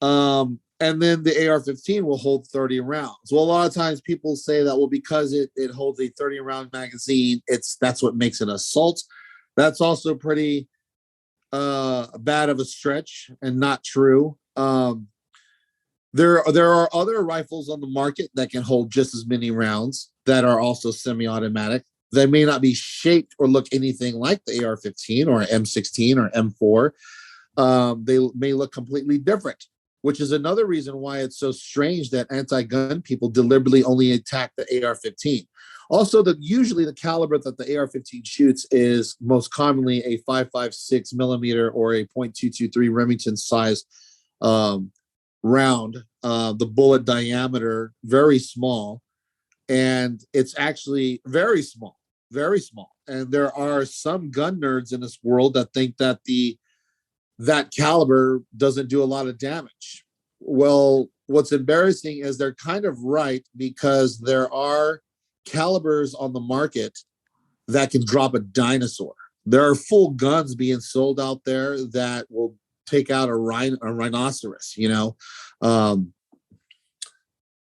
And then the AR-15 will hold 30 rounds. Well, a lot of times people say that, well, because it holds a 30-round magazine, that's what makes it assault. That's also pretty bad of a stretch and not true. There are other rifles on the market that can hold just as many rounds that are also semi-automatic. They may not be shaped or look anything like the AR-15 or M16 or M4. They may look completely different, which is another reason why it's so strange that anti-gun people deliberately only attack the AR-15. Also, usually the caliber that the AR-15 shoots is most commonly a 5.56 millimeter or a .223 Remington size round. The bullet diameter very small, and it's actually very small, very small. And there are some gun nerds in this world that think that that caliber doesn't do a lot of damage. Well, what's embarrassing is they're kind of right, because there are calibers on the market that can drop a dinosaur. There are full guns being sold out there that will take out a rhinoceros,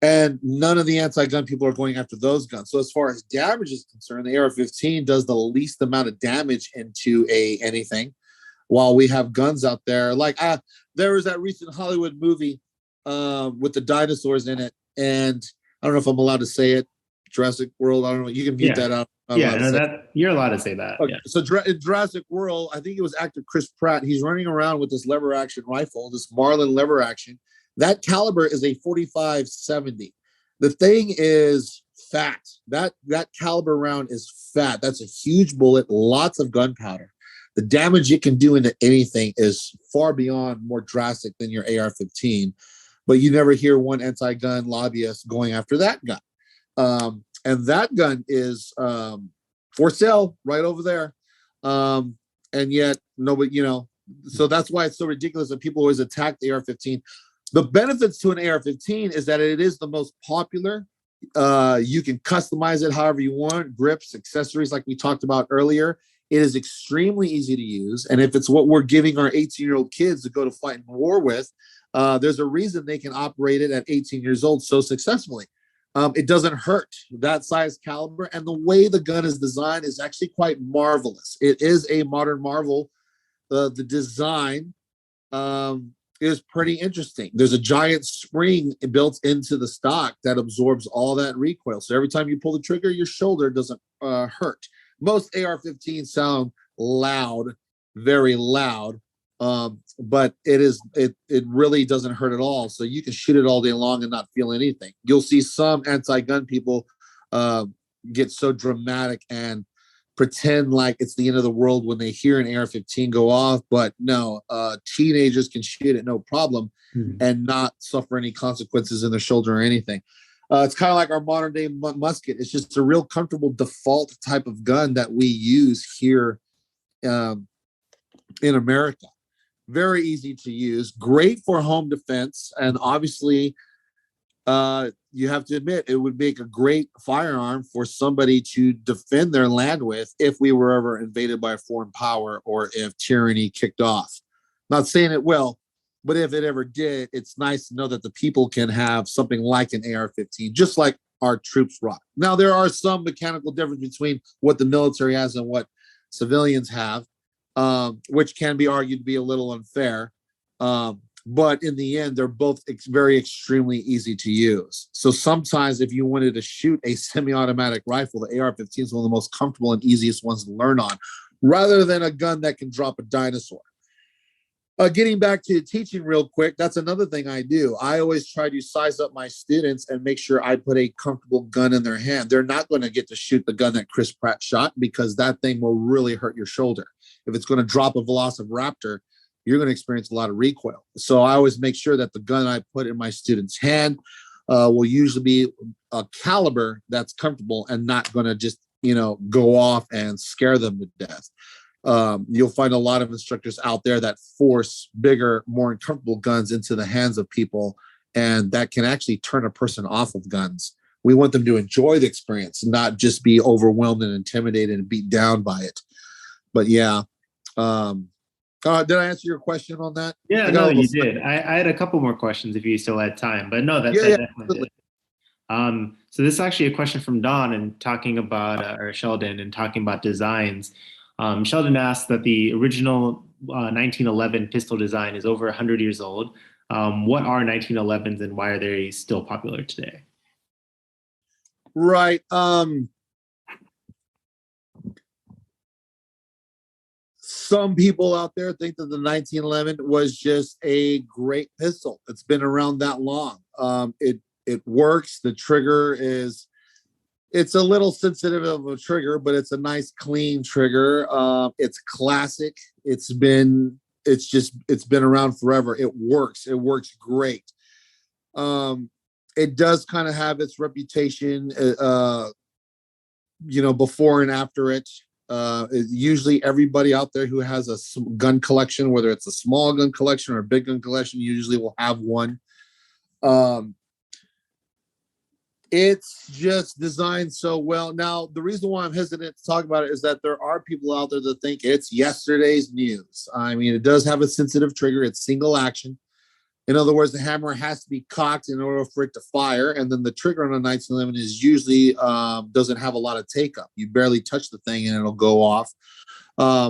and none of the anti-gun people are going after those guns. So as far as damage is concerned, the AR-15 does the least amount of damage into anything, while we have guns out there. Like there was that recent Hollywood movie with the dinosaurs in it, and I don't know if I'm allowed to say it, Jurassic World. I don't know. You can mute that out.
You're allowed to say that.
Okay.
Yeah.
So in Jurassic World, I think it was actor Chris Pratt. He's running around with this lever action rifle, this Marlin lever action. That caliber is a 45-70. The thing is fat. That caliber round is fat. That's a huge bullet, lots of gunpowder. The damage it can do into anything is far beyond more drastic than your AR-15. But you never hear one anti-gun lobbyist going after that gun. And that gun is for sale right over there. And yet nobody, so that's why it's so ridiculous that people always attack the AR-15. The benefits to an AR-15 is that it is the most popular. You can customize it however you want, grips, accessories, like we talked about earlier. It is extremely easy to use. And if it's what we're giving our 18-year-old kids to go to fight in war with, there's a reason they can operate it at 18 years old so successfully. It doesn't hurt. That size caliber and the way the gun is designed is actually quite marvelous. It is a modern marvel. The design is pretty interesting. There's a giant spring built into the stock that absorbs all that recoil. So every time you pull the trigger, your shoulder doesn't hurt. Most AR-15 sound loud, very loud, but it really doesn't hurt at all. So you can shoot it all day long and not feel anything. You'll see some anti-gun people get so dramatic and pretend like it's the end of the world when they hear an AR-15 go off. But no, teenagers can shoot it no problem and not suffer any consequences in their shoulder or anything. It's kind of like our modern day musket. It's just a real comfortable default type of gun that we use here in America. Very easy to use, great for home defense. And obviously, you have to admit, it would make a great firearm for somebody to defend their land with if we were ever invaded by a foreign power or if tyranny kicked off. Not saying it will, but if it ever did, it's nice to know that the people can have something like an AR-15, just like our troops rock. Now, there are some mechanical differences between what the military has and what civilians have, which can be argued to be a little unfair. But in the end, they're both very extremely easy to use. So sometimes if you wanted to shoot a semi-automatic rifle, the AR-15 is one of the most comfortable and easiest ones to learn on, rather than a gun that can drop a dinosaur. Getting back to teaching real quick, that's another thing I do. I always try to size up my students and make sure I put a comfortable gun in their hand. They're not going to get to shoot the gun that Chris Pratt shot, because that thing will really hurt your shoulder. If it's going to drop a Velociraptor, you're going to experience a lot of recoil. So I always make sure that the gun I put in my student's hand will usually be a caliber that's comfortable and not going to just, go off and scare them to death. You'll find a lot of instructors out there that force bigger, more uncomfortable guns into the hands of people, and that can actually turn a person off of guns. We want them to enjoy the experience, not just be overwhelmed and intimidated and beat down by it. But yeah. Did I answer your question on that?
Yeah, no, you did. I had a couple more questions if you still had time, but no, that definitely did. So this is actually a question from Don and talking about, or Sheldon, and talking about designs. Sheldon asked that the original 1911 pistol design is over 100 years old. What are 1911s and why are they still popular today?
Right. Some people out there think that the 1911 was just a great pistol. It's been around that long. It works. The trigger it's a little sensitive of a trigger, but it's a nice clean trigger. It's classic. It's been around forever. It works. It works great. It does kind of have its reputation, before and after it. Usually everybody out there who has a gun collection, whether it's a small gun collection or a big gun collection, usually will have one. It's just designed so well. Now, the reason why I'm hesitant to talk about it is that there are people out there that think it's yesterday's news. I mean, it does have a sensitive trigger. It's single action. In other words, the hammer has to be cocked in order for it to fire. And then the trigger on a 1911 is usually doesn't have a lot of take up. You barely touch the thing and it'll go off,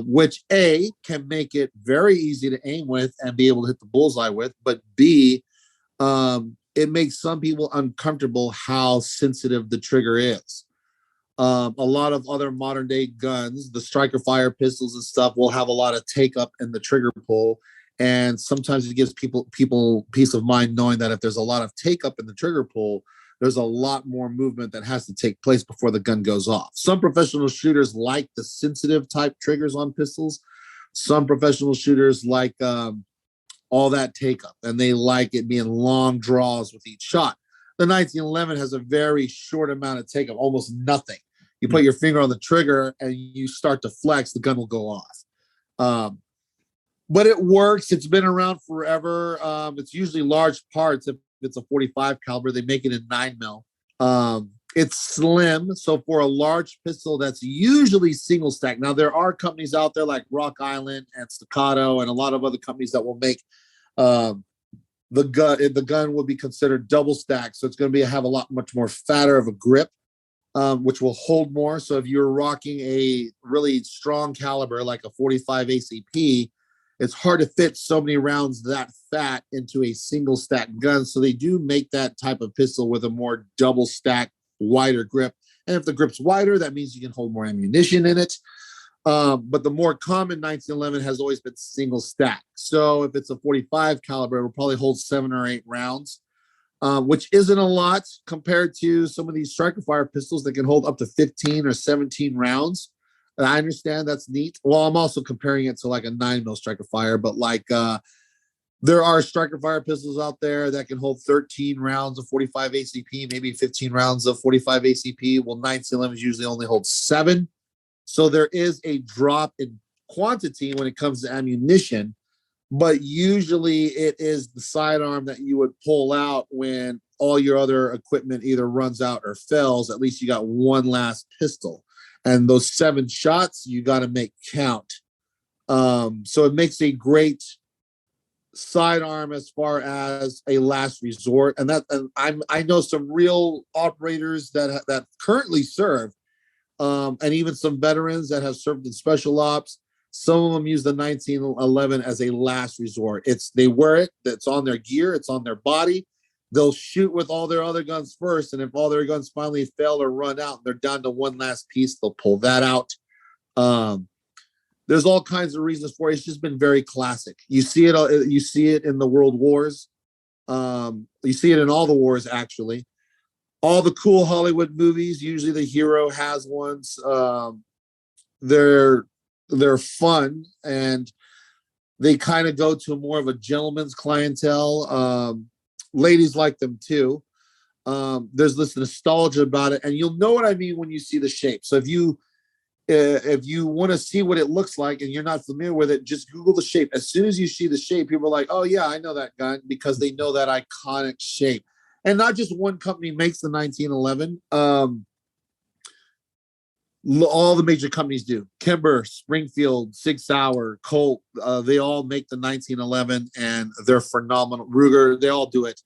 which A, can make it very easy to aim with and be able to hit the bullseye with. But B, it makes some people uncomfortable how sensitive the trigger is. A lot of other modern day guns, the striker fire pistols and stuff, will have a lot of take up in the trigger pull. And sometimes it gives people peace of mind knowing that if there's a lot of take up in the trigger pull, there's a lot more movement that has to take place before the gun goes off. Some professional shooters like the sensitive type triggers on pistols. Some professional shooters like all that take up, and they like it being long draws with each shot. The 1911 has a very short amount of take up, almost nothing. You put your finger on the trigger and you start to flex, the gun will go off. But it works. It's been around forever. It's usually large parts. If it's a 45 caliber, they make it in 9mm. It's slim. So for a large pistol, that's usually single stack. Now, there are companies out there like Rock Island and Staccato and a lot of other companies that will make the gun will be considered double stack. So it's going to have a lot much more fatter of a grip, which will hold more. So if you're rocking a really strong caliber like a 45 ACP, it's hard to fit so many rounds that fat into a single stack gun. So they do make that type of pistol with a more double stack, wider grip. And if the grip's wider, that means you can hold more ammunition in it. But the more common 1911 has always been single stack. So if it's a 45 caliber, it will probably hold 7 or 8 rounds, which isn't a lot compared to some of these striker fire pistols that can hold up to 15 or 17 rounds. And I understand that's neat. Well, I'm also comparing it to like a 9mm striker fire, but like there are striker fire pistols out there that can hold 13 rounds of 45 ACP, maybe 15 rounds of 45 ACP. Well, 1911s usually only hold 7. So there is a drop in quantity when it comes to ammunition, but usually it is the sidearm that you would pull out when all your other equipment either runs out or fails. At least you got one last pistol. And those 7 shots, you got to make count. So it makes a great sidearm as far as a last resort. And I know some real operators that currently serve, and even some veterans that have served in special ops. Some of them use the 1911 as a last resort. They wear it. It's on their gear. It's on their body. They'll shoot with all their other guns first, and if all their guns finally fail or run out, they're down to one last piece, they'll pull that out. There's all kinds of reasons for it. It's just been very classic. You see it in the world wars. You see it in all the wars, actually. All the cool Hollywood movies, usually the hero has ones. They're fun, and they kind of go to more of a gentleman's clientele. Ladies like them too. There's this nostalgia about it, and you'll know what I mean when you see the shape. So if you want to see what it looks like and you're not familiar with it, just Google the shape. As soon as you see the shape, people are like, "Oh yeah, I know that gun," because they know that iconic shape. And not just one company makes the 1911. All the major companies do. Kimber, Springfield, Sig Sauer, Colt, they all make the 1911, and they're phenomenal. Ruger, they all do it.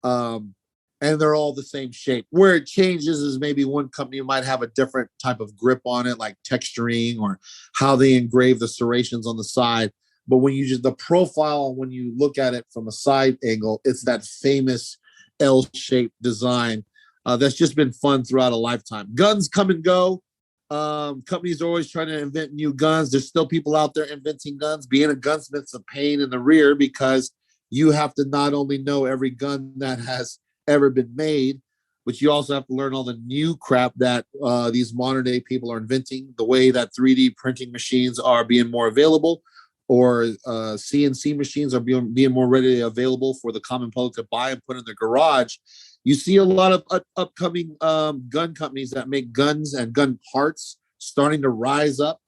And they're all the same shape. Where it changes is maybe one company might have a different type of grip on it, like texturing or how they engrave the serrations on the side. But when you just the profile, when you look at it from a side angle, it's that famous L-shaped design that's just been fun throughout a lifetime. Guns come and go. Companies are always trying to invent new guns. There's still people out there inventing guns. Being a gunsmith's a pain in the rear because you have to not only know every gun that has ever been made, but you also have to learn all the new crap that these modern day people are inventing, the way that 3D printing machines are being more available, or CNC machines are being more readily available for the common public to buy and put in their garage. You see a lot of upcoming gun companies that make guns and gun parts starting to rise up,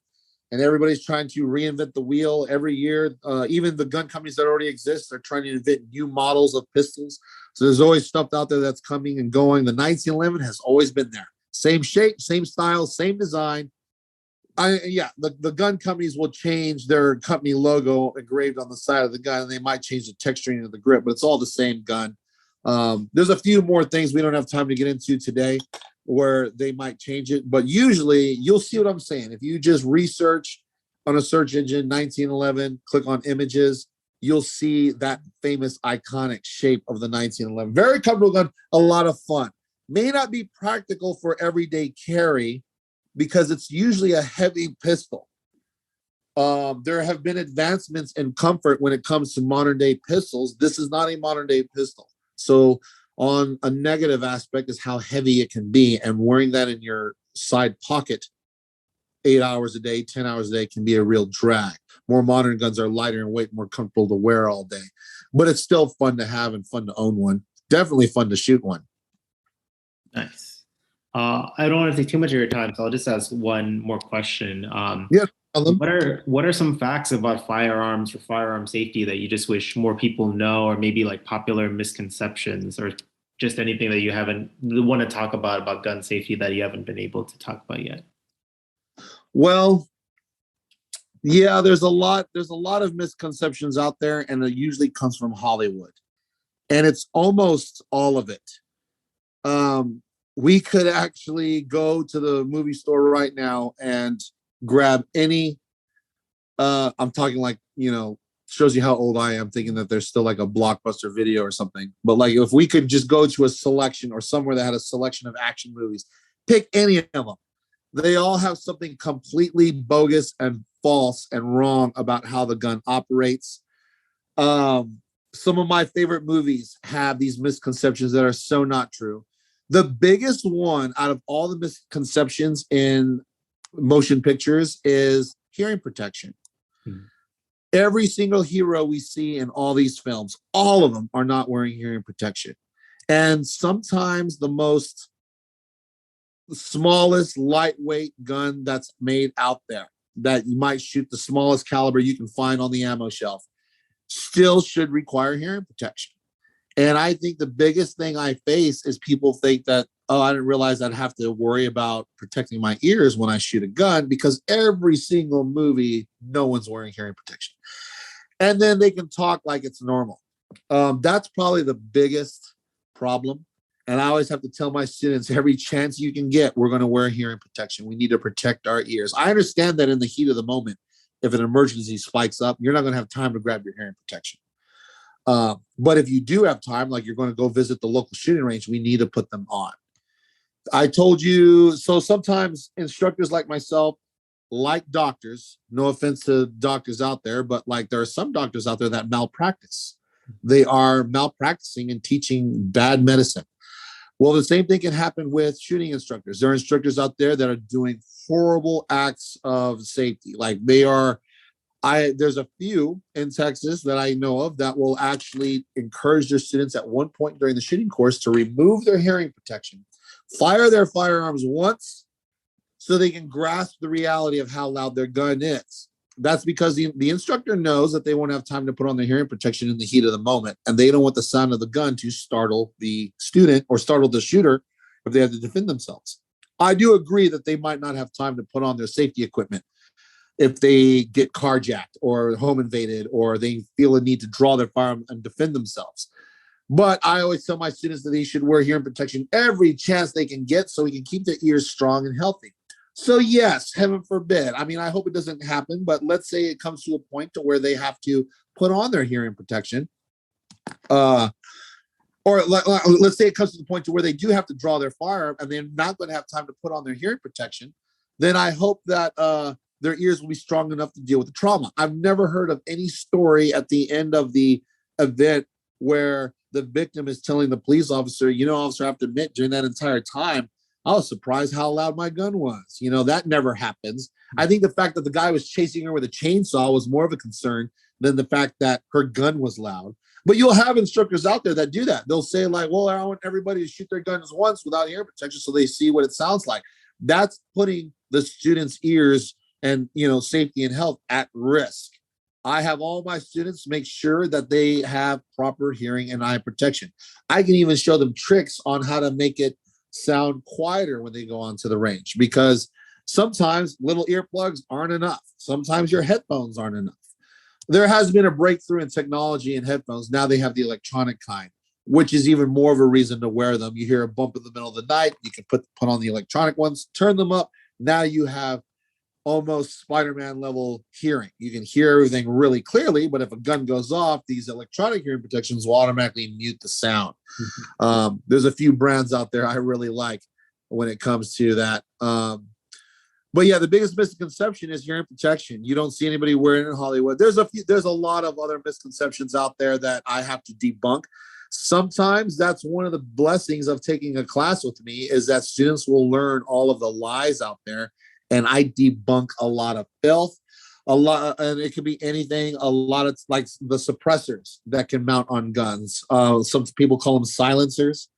and everybody's trying to reinvent the wheel every year. Even the gun companies that already exist, they're trying to invent new models of pistols. So there's always stuff out there that's coming and going. The 1911 has always been there. Same shape, same style, same design. The gun companies will change their company logo engraved on the side of the gun, and they might change the texturing of the grip, but it's all the same gun. There's a few more things we don't have time to get into today where they might change it, but usually you'll see what I'm saying. If you just research on a search engine 1911, click on images, you'll see that famous iconic shape of the 1911. Very comfortable gun, a lot of fun. May not be practical for everyday carry because it's usually a heavy pistol. There have been advancements in comfort when it comes to modern day pistols. This is not a modern day pistol. So on a negative aspect is how heavy it can be, and wearing that in your side pocket 8 hours a day, 10 hours a day can be a real drag. More modern guns are lighter in weight, more comfortable to wear all day, but it's still fun to have and fun to own one. Definitely fun to shoot one.
Nice. I don't want to take too much of your time, so I'll just ask one more question.
Yeah.
What are some facts about firearms or firearm safety that you just wish more people know, or maybe like popular misconceptions, or just anything that you want to talk about gun safety that you haven't been able to talk about yet?
Well, yeah, there's a lot of misconceptions out there, and it usually comes from Hollywood, and it's almost all of it. We could actually go to the movie store right now and grab any, I'm talking like, shows you how old I am, thinking that there's still like a Blockbuster video or something. But like, if we could just go to a selection or somewhere that had a selection of action movies, pick any of them. They all have something completely bogus and false and wrong about how the gun operates. Some of my favorite movies have these misconceptions that are so not true. The biggest one out of all the misconceptions in motion pictures is hearing protection. Mm-hmm. Every single hero we see in all these films, all of them are not wearing hearing protection. And sometimes the most smallest lightweight gun that's made out there that you might shoot the smallest caliber you can find on the ammo shelf still should require hearing protection. And I think the biggest thing I face is people think that, oh, I didn't realize I'd have to worry about protecting my ears when I shoot a gun, because every single movie, no one's wearing hearing protection. And then they can talk like it's normal. That's probably the biggest problem. And I always have to tell my students, every chance you can get, we're going to wear hearing protection. We need to protect our ears. I understand that in the heat of the moment, if an emergency spikes up, you're not going to have time to grab your hearing protection. But if you do have time, like you're going to go visit the local shooting range, we need to put them on. I told you, so sometimes instructors like myself, like doctors, no offense to doctors out there, but like there are some doctors out there that malpractice. They are malpracticing and teaching bad medicine. Well, the same thing can happen with shooting instructors. There are instructors out there that are doing horrible acts of safety. Like there's a few in Texas that I know of that will actually encourage their students at one point during the shooting course to remove their hearing protection, fire their firearms once so they can grasp the reality of how loud their gun is. That's because the instructor knows that they won't have time to put on their hearing protection in the heat of the moment, and they don't want the sound of the gun to startle the student or startle the shooter if they have to defend themselves. I do agree that they might not have time to put on their safety equipment if they get carjacked or home invaded, or they feel a need to draw their firearm and defend themselves. But I always tell my students that they should wear hearing protection every chance they can get so we can keep their ears strong and healthy. So yes, heaven forbid. I mean, I hope it doesn't happen, but let's say it comes to a point to where they have to put on their hearing protection. Or let's say it comes to the point to where they do have to draw their firearm and they're not going to have time to put on their hearing protection. Then I hope that their ears will be strong enough to deal with the trauma. I've never heard of any story at the end of the event where the victim is telling the police officer, officer, I have to admit, during that entire time, I was surprised how loud my gun was. That never happens. I think the fact that the guy was chasing her with a chainsaw was more of a concern than the fact that her gun was loud. But you'll have instructors out there that do that. They'll say like, well, I want everybody to shoot their guns once without ear protection so they see what it sounds like. That's putting the students' ears and, safety and health at risk. I have all my students make sure that they have proper hearing and eye protection. I can even show them tricks on how to make it sound quieter when they go onto the range, because sometimes little earplugs aren't enough. Sometimes your headphones aren't enough. There has been a breakthrough in technology in headphones. Now they have the electronic kind, which is even more of a reason to wear them. You hear a bump in the middle of the night, you can put on the electronic ones, turn them up. Now you have almost Spider-Man level hearing. You can hear everything really clearly, but if a gun goes off, these electronic hearing protections will automatically mute the sound. There's a few brands out there I really like when it comes to that. But yeah, the biggest misconception is hearing protection. You don't see anybody wearing it in Hollywood. There's a lot of other misconceptions out there that I have to debunk. Sometimes that's one of the blessings of taking a class with me, is that students will learn all of the lies out there, and I debunk a lot of filth, and it could be anything. A lot of like the suppressors that can mount on guns. Some people call them silencers.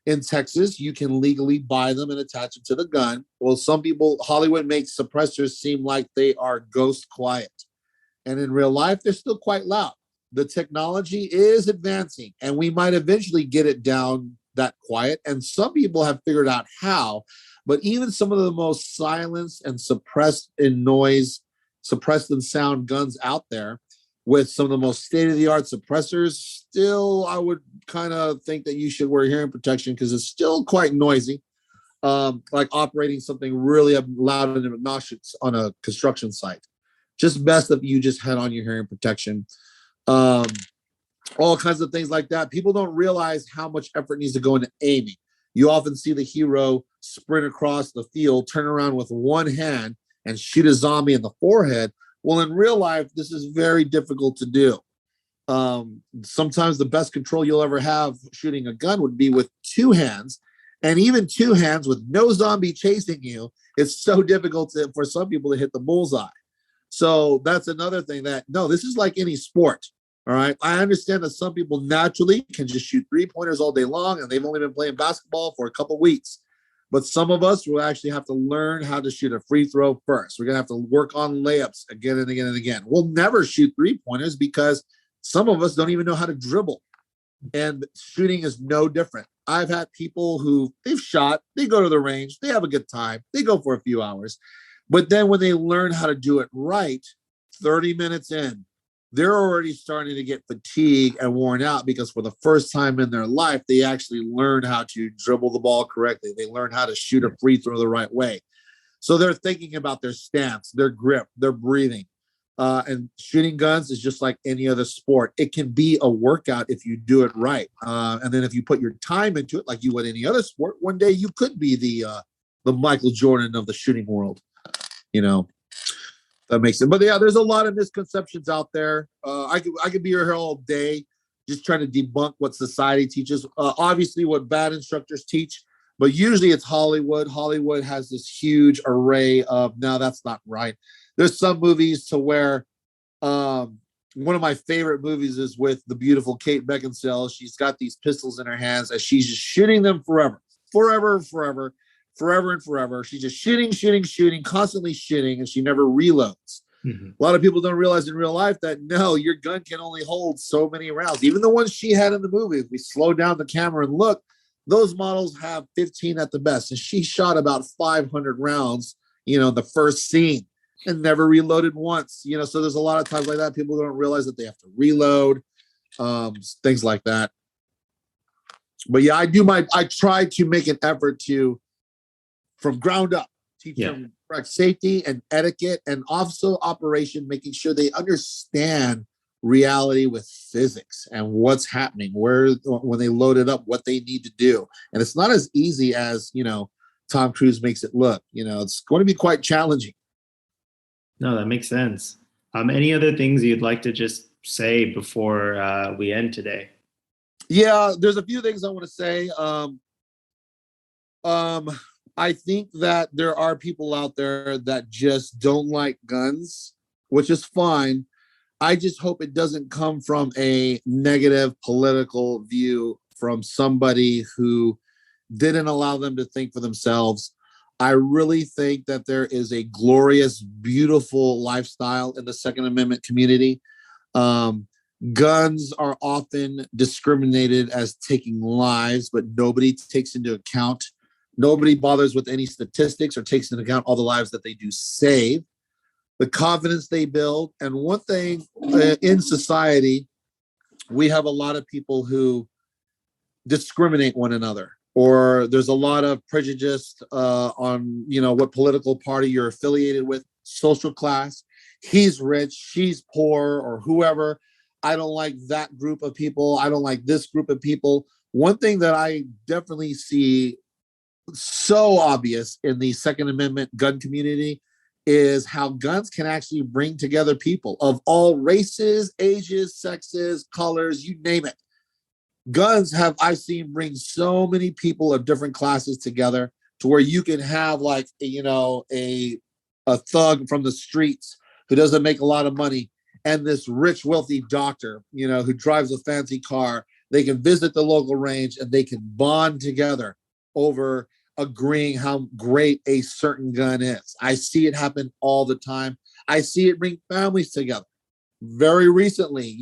In Texas, you can legally buy them and attach them to the gun. Well, some people, Hollywood makes suppressors seem like they are ghost quiet. And in real life, they're still quite loud. The technology is advancing, and we might eventually get it down that quiet. And some people have figured out how. But even some of the most silenced and suppressed in noise, suppressed in sound guns out there, with some of the most state-of-the-art suppressors, still, I would kind of think that you should wear hearing protection because it's still quite noisy, like operating something really loud and obnoxious on a construction site. Just best if you just head on your hearing protection. All kinds of things like that. People don't realize how much effort needs to go into aiming. You often see the hero sprint across the field, turn around with one hand and shoot a zombie in the forehead. Well, in real life, this is very difficult to do. Sometimes the best control you'll ever have shooting a gun would be with two hands, and even two hands with no zombie chasing you. It's so difficult for some people to hit the bullseye. So that's another thing this is like any sport. All right. I understand that some people naturally can just shoot 3-pointers all day long, and they've only been playing basketball for a couple of weeks. But some of us will actually have to learn how to shoot a free throw first. We're going to have to work on layups again and again and again. We'll never shoot 3-pointers because some of us don't even know how to dribble. And shooting is no different. I've had people who they've shot, they go to the range, they have a good time, they go for a few hours. But then when they learn how to do it right, 30 minutes in, they're already starting to get fatigued and worn out because for the first time in their life, they actually learned how to dribble the ball correctly. They learned how to shoot a free throw the right way. So they're thinking about their stance, their grip, their breathing. And shooting guns is just like any other sport. It can be a workout if you do it right. And then if you put your time into it like you would any other sport, one day you could be the Michael Jordan of the shooting world. That makes it. But yeah, there's a lot of misconceptions out there. I could be here all day just trying to debunk what society teaches. Obviously, what bad instructors teach, but usually it's Hollywood. Hollywood has this huge array of, no, that's not right. There's some movies to where one of my favorite movies is with the beautiful Kate Beckinsale. She's got these pistols in her hands and she's just shooting them forever. She's just shooting, constantly shooting, and she never reloads. Mm-hmm. A lot of people don't realize in real life that no, your gun can only hold so many rounds. Even the ones she had in the movie, if we slow down the camera and look, those models have 15 at the best. And she shot about 500 rounds, the first scene and never reloaded once. So there's a lot of times like that. People don't realize that they have to reload, things like that. But yeah, I try to make an effort to, from ground up, teach them Correct. Safety and etiquette, and also operation, making sure they understand reality with physics and what's happening, where when they load it up, what they need to do. And it's not as easy as, Tom Cruise makes it look. It's going to be quite challenging.
No, that makes sense. Any other things you'd like to just say before we end today?
Yeah, there's a few things I want to say. I think that there are people out there that just don't like guns, which is fine. I just hope it doesn't come from a negative political view from somebody who didn't allow them to think for themselves. I really think that there is a glorious, beautiful lifestyle in the Second Amendment community. Guns are often discriminated as taking lives, but nobody takes into account. Nobody bothers with any statistics or takes into account all the lives that they do save, the confidence they build. And one thing in society, we have a lot of people who discriminate one another, or there's a lot of prejudice on, what political party you're affiliated with, social class. He's rich, she's poor, or whoever. I don't like that group of people. I don't like this group of people. One thing that I definitely see so obvious in the Second Amendment gun community is how guns can actually bring together people of all races, ages, sexes, colors, you name it. Guns I've seen bring so many people of different classes together to where you can have like, a thug from the streets who doesn't make a lot of money and this rich, wealthy doctor, who drives a fancy car. They can visit the local range and they can bond together over agreeing how great a certain gun is. I see it happen all the time. I see it bring families together. Very recently,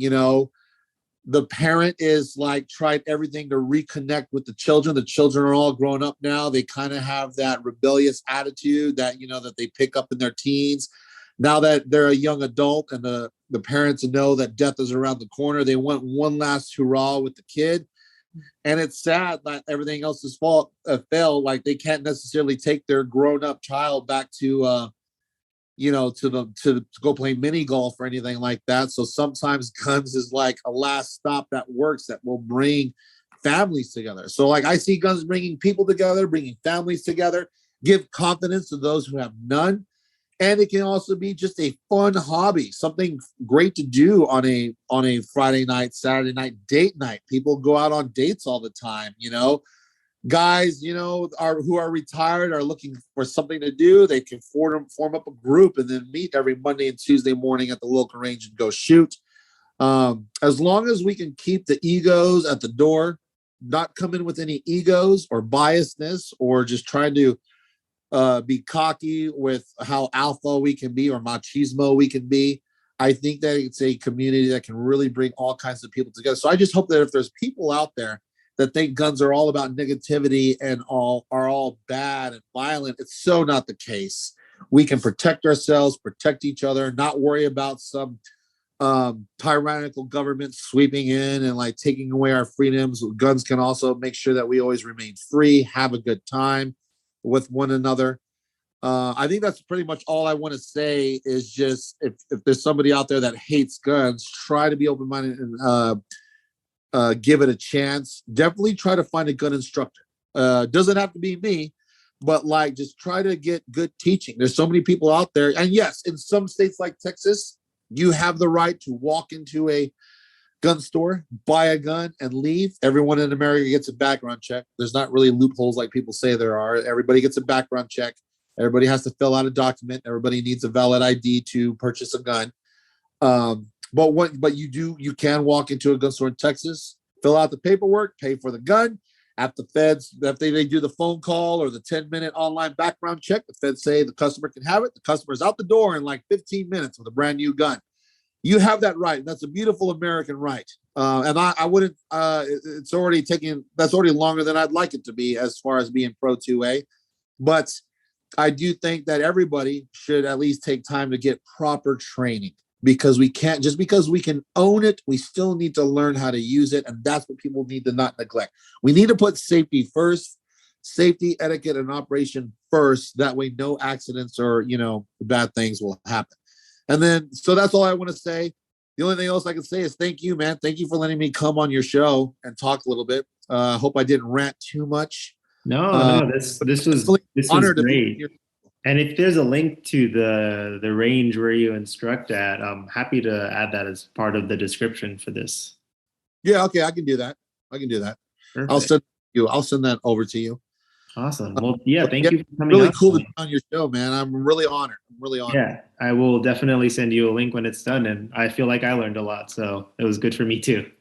the parent is like tried everything to reconnect with the children. The children are all grown up now. They kind of have that rebellious attitude that, that they pick up in their teens. Now that they're a young adult and the parents know that death is around the corner, they want one last hurrah with the kid. And it's sad that everything else is failed. Like they can't necessarily take their grown-up child back to to go play mini golf or anything like that. So sometimes guns is like a last stop that works, that will bring families together. So like I see guns bringing people together, bringing families together, give confidence to those who have none. And it can also be just a fun hobby, something great to do on a Friday night, Saturday night, date night. People go out on dates all the time, Guys, who are retired are looking for something to do. They can form up a group and then meet every Monday and Tuesday morning at the local range and go shoot. As long as we can keep the egos at the door, not come in with any egos or biasness or just trying to be cocky with how alpha we can be or machismo we can be. I think that it's a community that can really bring all kinds of people together. So I just hope that if there's people out there that think guns are all about negativity and are all bad and violent, it's so not the case. We can protect ourselves, protect each other, not worry about some tyrannical government sweeping in and like taking away our freedoms. Guns can also make sure that we always remain free, have a good time with one another. I think that's pretty much all I want to say is just if there's somebody out there that hates guns, try to be open-minded and give it a chance. Definitely try to find a gun instructor. Doesn't have to be me, but like just try to get good teaching. There's so many people out there. And yes, in some states like Texas, you have the right to walk into a gun store, buy a gun, and leave. Everyone in America gets a background check. There's not really loopholes like people say there are. Everybody gets a background check. Everybody has to fill out a document. Everybody needs a valid ID to purchase a gun. But you can walk into a gun store in Texas, fill out the paperwork, pay for the gun. After they do the phone call or the 10-minute online background check, the feds say the customer can have it. The customer's out the door in like 15 minutes with a brand new gun. You have that right. And that's a beautiful American right. And I wouldn't, that's already longer than I'd like it to be as far as being pro 2A. But I do think that everybody should at least take time to get proper training, because just because we can own it, we still need to learn how to use it. And that's what people need to not neglect. We need to put safety first. safety, etiquette, and operation first. That way, no accidents or, bad things will happen. And then, so that's all I want to say. The only thing else I can say is thank you, man. Thank you for letting me come on your show and talk a little bit. Hope I didn't rant too much.
No, this was great. And if there's a link to the range where you instruct at, I'm happy to add that as part of the description for this.
Yeah, okay, I can do that. Perfect. I'll send that over to you.
Awesome. Well, yeah, thank you for coming.
Really cool to be on your show, man. I'm really honored.
Yeah, I will definitely send you a link when it's done, and I feel like I learned a lot, so it was good for me too.